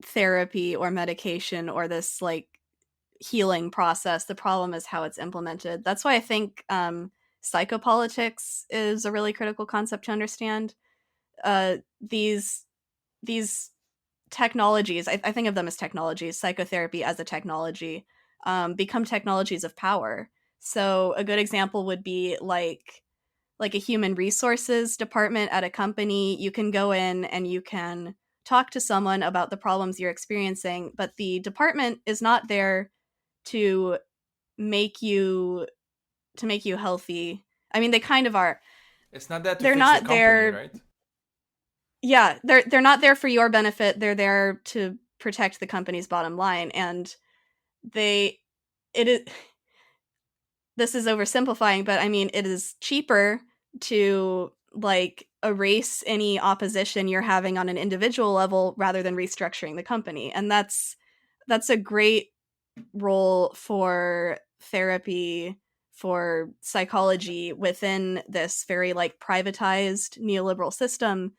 therapy or medication or this like healing process. The problem is how it's implemented. That's why I think psychopolitics is a really critical concept to understand. These technologies, I think of them as technologies, psychotherapy as a technology, become technologies of power. So a good example would be like a human resources department at a company. You can go in and you can talk to someone about the problems you're experiencing, but the department is not there to make you healthy. I mean, they kind of are. It's not that they're not the company, there, right? Yeah, they're not there for your benefit. They're there to protect the company's bottom line, and it is. This is oversimplifying, but I mean, it is cheaper to like erase any opposition you're having on an individual level rather than restructuring the company. And that's a great role for therapy, for psychology within this very like privatized neoliberal system,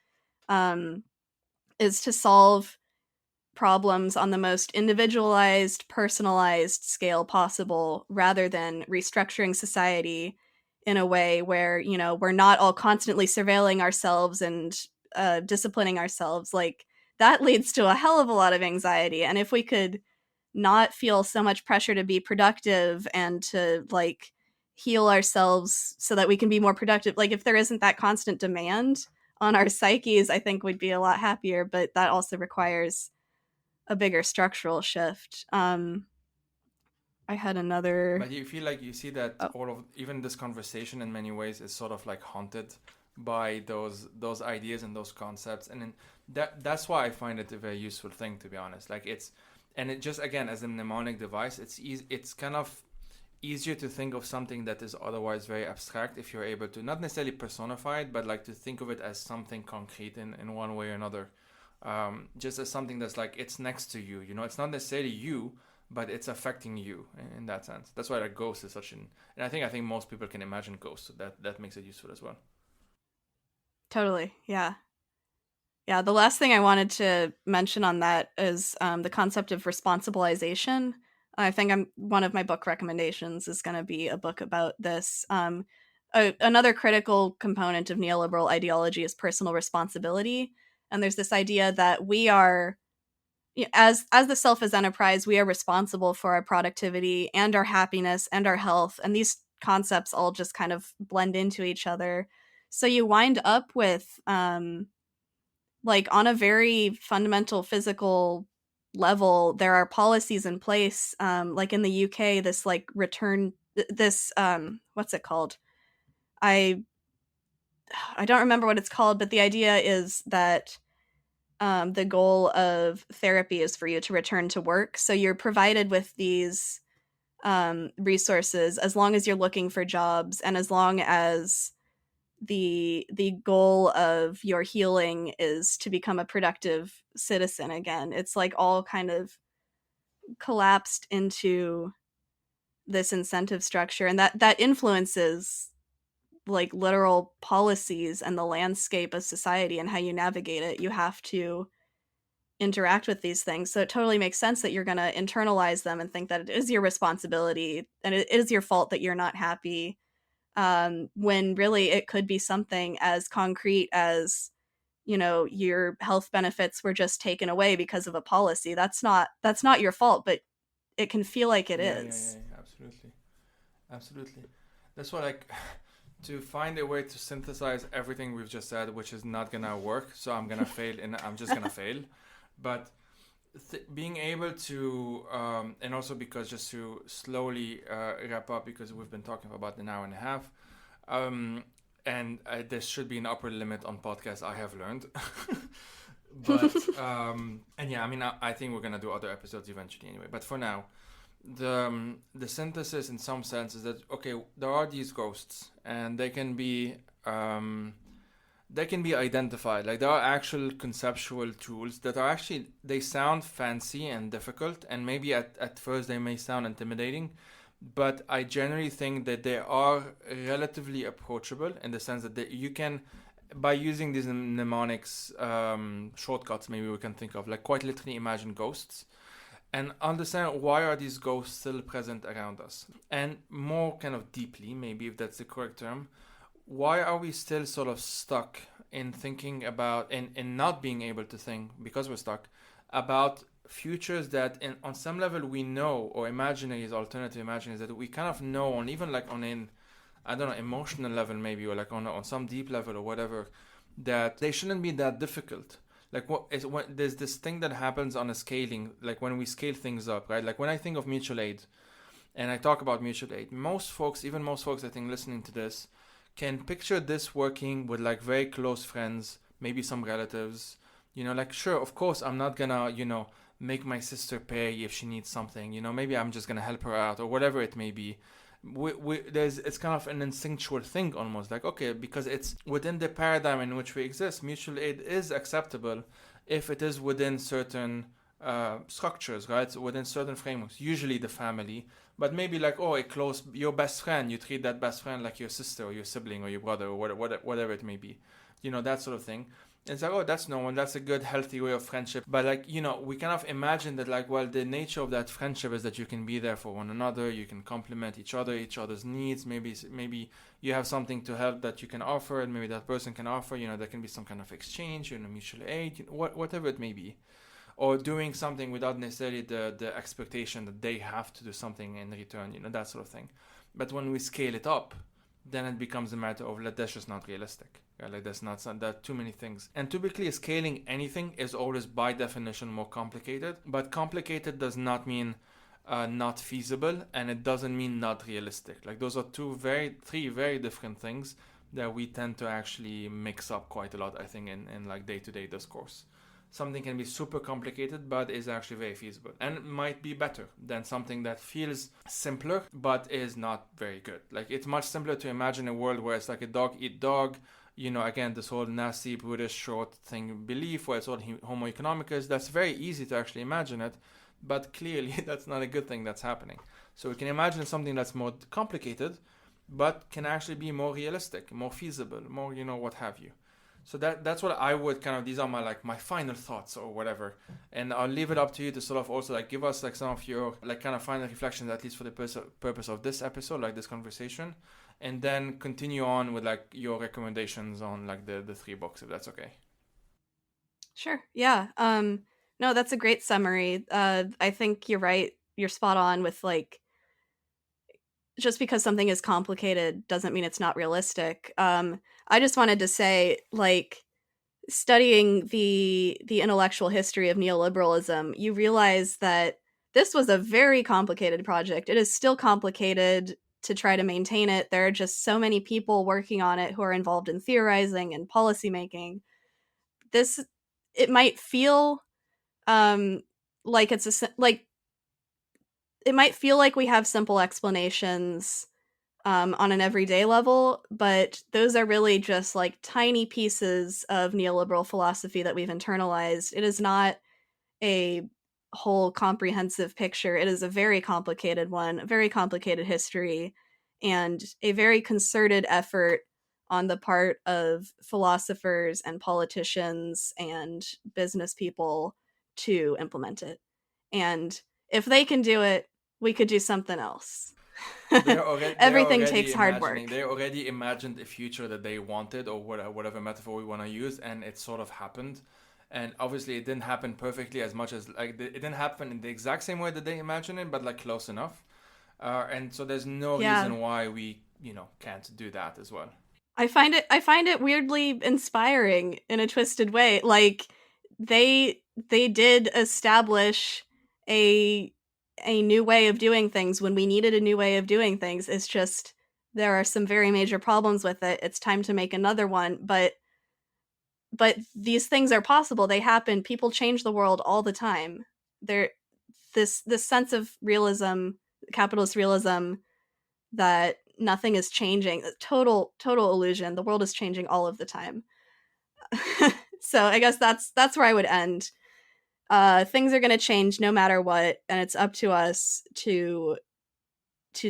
is to solve problems on the most individualized, personalized scale possible, rather than restructuring society in a way where, we're not all constantly surveilling ourselves and disciplining ourselves. Like, that leads to a hell of a lot of anxiety. And if we could not feel so much pressure to be productive and to like heal ourselves so that we can be more productive, like if there isn't that constant demand on our psyches, I think we'd be a lot happier. But that also requires a bigger structural shift. I had another. But you feel like you see that all of even this conversation in many ways is sort of like haunted by those ideas and those concepts, and then that's why I find it a very useful thing, to be honest. Like it just again as a mnemonic device, it's kind of easier to think of something that is otherwise very abstract if you're able to not necessarily personify it, but like to think of it as something concrete in one way or another. Just as something that's like it's next to you, it's not necessarily you, but it's affecting you in that sense. That's why like ghost is such and I think most people can imagine ghosts, so that makes it useful as well. Totally, yeah. The last thing I wanted to mention on that is the concept of responsibilization. I think one of my book recommendations is going to be a book about this. Another critical component of neoliberal ideology is personal responsibility. And there's this idea that we are, as the self as enterprise, we are responsible for our productivity and our happiness and our health. And these concepts all just kind of blend into each other. So you wind up with, like on a very fundamental physical level, there are policies in place, like in the UK, this like what's it called? I don't remember what it's called, but the idea is that the goal of therapy is for you to return to work. So you're provided with these resources as long as you're looking for jobs, and as long as the goal of your healing is to become a productive citizen again. It's like all kind of collapsed into this incentive structure, and that influences like literal policies and the landscape of society and how you navigate it. You have to interact with these things. So it totally makes sense that you're going to internalize them and think that it is your responsibility and it is your fault that you're not happy, when really it could be something as concrete as, your health benefits were just taken away because of a policy. That's not your fault, but it can feel like it is. Yeah, absolutely. That's what like to find a way to synthesize everything we've just said, which is not gonna work. So I'm gonna fail, and I'm just gonna fail. But being able to, and also because just to slowly wrap up, because we've been talking for about an hour and a half, and there should be an upper limit on podcasts, I have learned. But and yeah, I mean, I think we're gonna do other episodes eventually anyway. But for now, the synthesis in some sense is that okay, there are these ghosts, and they can be identified. Like there are actual conceptual tools that are actually, they sound fancy and difficult, and maybe at first they may sound intimidating, but I generally think that they are relatively approachable in the sense that you can, by using these mnemonics, shortcuts maybe we can think of, like quite literally imagine ghosts and understand why are these ghosts still present around us, and more kind of deeply, maybe if that's the correct term, why are we still sort of stuck in thinking about, in not being able to think, because we're stuck, about futures that on some level we know, or imaginaries, alternative imaginaries that we kind of know on, even like on an, I don't know, emotional level maybe, or like on some deep level or whatever, that they shouldn't be that difficult. Like there's this thing that happens on a scaling, like when we scale things up, right? Like when I think of mutual aid, and I talk about mutual aid, most folks I think listening to this, can picture this working with like very close friends, maybe some relatives, like sure, of course, I'm not gonna, make my sister pay if she needs something, maybe I'm just gonna help her out or whatever it may be. It's kind of an instinctual thing almost, like okay, because it's within the paradigm in which we exist, mutual aid is acceptable if it is within certain structures, right? So within certain frameworks, usually the family, but maybe like your best friend, you treat that best friend like your sister or your sibling or your brother or whatever it may be, that sort of thing. It's like, that's normal, that's a good healthy way of friendship. But like, we kind of imagine that like, well, the nature of that friendship is that you can be there for one another, you can complement each other's needs, maybe you have something to help that you can offer, and maybe that person can offer, there can be some kind of exchange, mutual aid, whatever it may be. Or doing something without necessarily the expectation that they have to do something in return, that sort of thing. But when we scale it up, then it becomes a matter of, that's just not realistic. Right? Like there are too many things. And typically scaling anything is always by definition more complicated. But complicated does not mean not feasible, and it doesn't mean not realistic. Like those are three very different things that we tend to actually mix up quite a lot, I think, in like day-to-day discourse. Something can be super complicated but is actually very feasible and might be better than something that feels simpler but is not very good. Like it's much simpler to imagine a world where it's like a dog eat dog, again, this whole nasty Buddhist short thing belief where it's all homo economicus. That's very easy to actually imagine it, but clearly that's not a good thing that's happening. So we can imagine something that's more complicated but can actually be more realistic, more feasible, more what have you. So that's what I would kind of, these are my final thoughts or whatever. And I'll leave it up to you to sort of also like give us like some of your like kind of final reflections, at least for the purpose of this episode, like this conversation. And then continue on with like your recommendations on like the 3 books, if that's okay. Sure. Yeah. No, that's a great summary. I think you're right. You're spot on with like, just because something is complicated doesn't mean it's not realistic. I just wanted to say, like, studying the intellectual history of neoliberalism, you realize that this was a very complicated project. It is still complicated to try to maintain it. There are just so many people working on it who are involved in theorizing and policymaking. It might feel like it might feel like we have simple explanations on an everyday level, but those are really just like tiny pieces of neoliberal philosophy that we've internalized. It is not a whole comprehensive picture. It is a very complicated one, a very complicated history, and a very concerted effort on the part of philosophers and politicians and business people to implement it. And if they can do it, we could do something else. Everything takes hard work. They already imagined a future that they wanted, or whatever metaphor we want to use, and it sort of happened. And obviously it didn't happen perfectly, as much as like it didn't happen in the exact same way that they imagined it, but like close enough. And so there's no reason why we can't do that as well. I find it weirdly inspiring in a twisted way. Like they did establish a new way of doing things when we needed a new way of doing things. It's just there are some very major problems with it. It's time to make another one, but these things are possible. They happen. People change the world all the time. This sense of realism, capitalist realism, that nothing is changing. Total illusion. The world is changing all of the time. So I guess that's where I would end. Things are going to change no matter what, and it's up to us to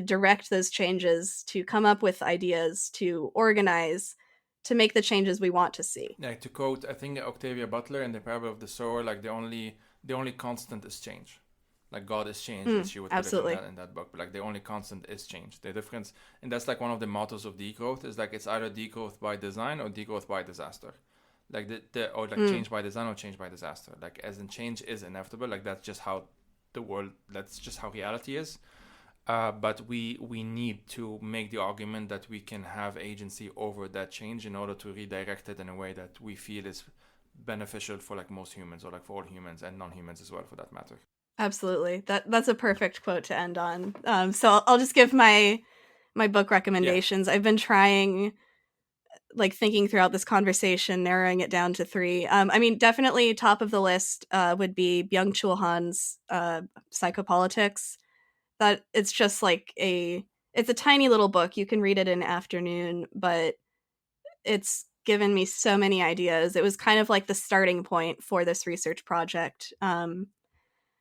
direct those changes, to come up with ideas, to organize, to make the changes we want to see. Like, to quote, I think, Octavia Butler in the parable of the sower, like the only constant is change. Like, God is change, as she would put it in that book. But like, the only constant is change. The difference, and that's like one of the mottos of degrowth, is like it's either degrowth by design or degrowth by disaster. Like change by design or change by disaster. Like, as in, change is inevitable. Like, that's just how the world. That's just how reality is. But we need to make the argument that we can have agency over that change in order to redirect it in a way that we feel is beneficial for like most humans, or like for all humans and non-humans as well, for that matter. Absolutely. That's a perfect quote to end on. So I'll just give my book recommendations. Yeah. I've been trying, like, thinking throughout this conversation, narrowing it down to 3. I mean, definitely top of the list would be Byung-Chul Han's Psychopolitics. That it's just like it's a tiny little book. You can read it in an afternoon, but it's given me so many ideas. It was kind of like the starting point for this research project.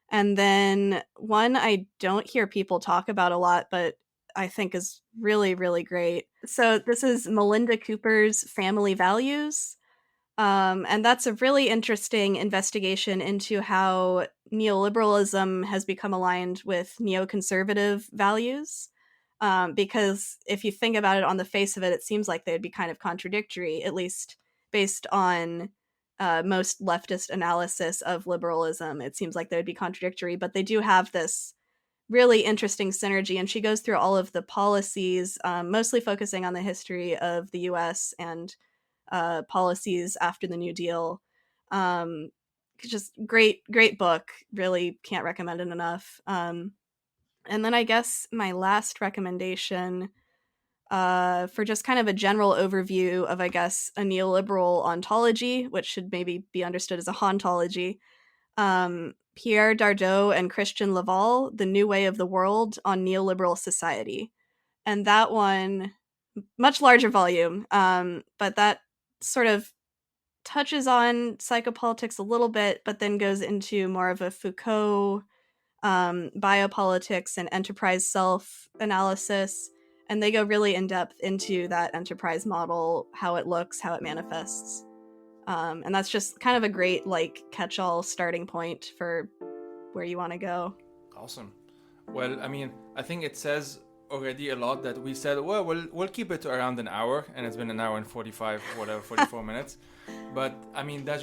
And then one I don't hear people talk about a lot, but I think is really, really great. So this is Melinda Cooper's Family Values. And that's a really interesting investigation into how neoliberalism has become aligned with neoconservative values. Because if you think about it on the face of it, it seems like they'd be kind of contradictory, at least based on most leftist analysis of liberalism. It seems like they would be contradictory, but they do have this really interesting synergy. And she goes through all of the policies, mostly focusing on the history of the US and policies after the New Deal. Just great book. Really can't recommend it enough. And then I guess my last recommendation, for just kind of a general overview of, I guess, a neoliberal ontology, which should maybe be understood as a hauntology. Pierre Dardot and Christian Laval, The New Way of the World on Neoliberal Society. And that one, much larger volume, but that sort of touches on psychopolitics a little bit, but then goes into more of a Foucault, biopolitics and enterprise self-analysis. And they go really in depth into that enterprise model, how it looks, how it manifests. And that's just kind of a great, like, catch-all starting point for where you want to go. Awesome. Well, I mean, I think it says already a lot that we said, well, we'll keep it to around an hour, and it's been an hour and 44 minutes. But I mean, it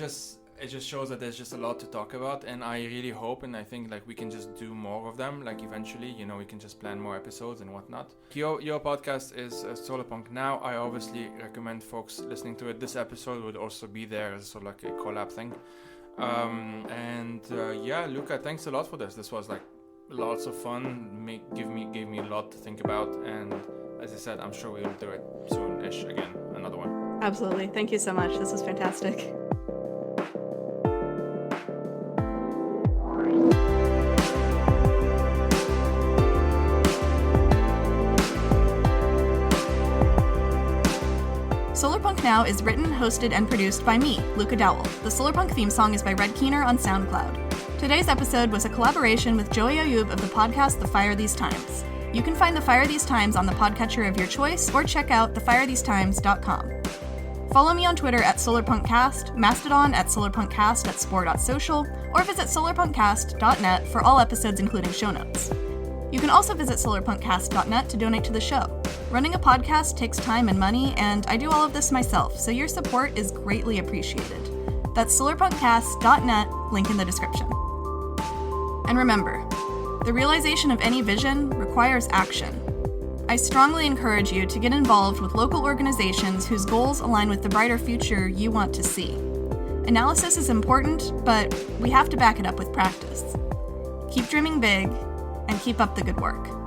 just shows that there's just a lot to talk about, and I really hope, and I think, like, we can just do more of them. Like, eventually, we can just plan more episodes and whatnot. Your podcast is Solarpunk Now. I obviously recommend folks listening to it. This episode would also be there as sort of like a collab thing. Yeah, Luca, thanks a lot for this. This was like lots of fun. Gave me a lot to think about, and as I said, I'm sure we'll do it soon-ish again. Another one. Absolutely. Thank you so much. This was fantastic. Solarpunk Now is written, hosted, and produced by me, Luca Dowell. The Solarpunk theme song is by Red Keener on SoundCloud. Today's episode was a collaboration with Elia Ayoub of the podcast The Fire These Times. You can find The Fire These Times on the podcatcher of your choice, or check out thefirethesetimes.com. Follow me on Twitter at SolarpunkCast, Mastodon at SolarpunkCast at spore.social, or visit solarpunkcast.net for all episodes including show notes. You can also visit solarpunkcast.net to donate to the show. Running a podcast takes time and money, and I do all of this myself, so your support is greatly appreciated. That's solarpunkcast.net, link in the description. And remember, the realization of any vision requires action. I strongly encourage you to get involved with local organizations whose goals align with the brighter future you want to see. Analysis is important, but we have to back it up with practice. Keep dreaming big, and keep up the good work.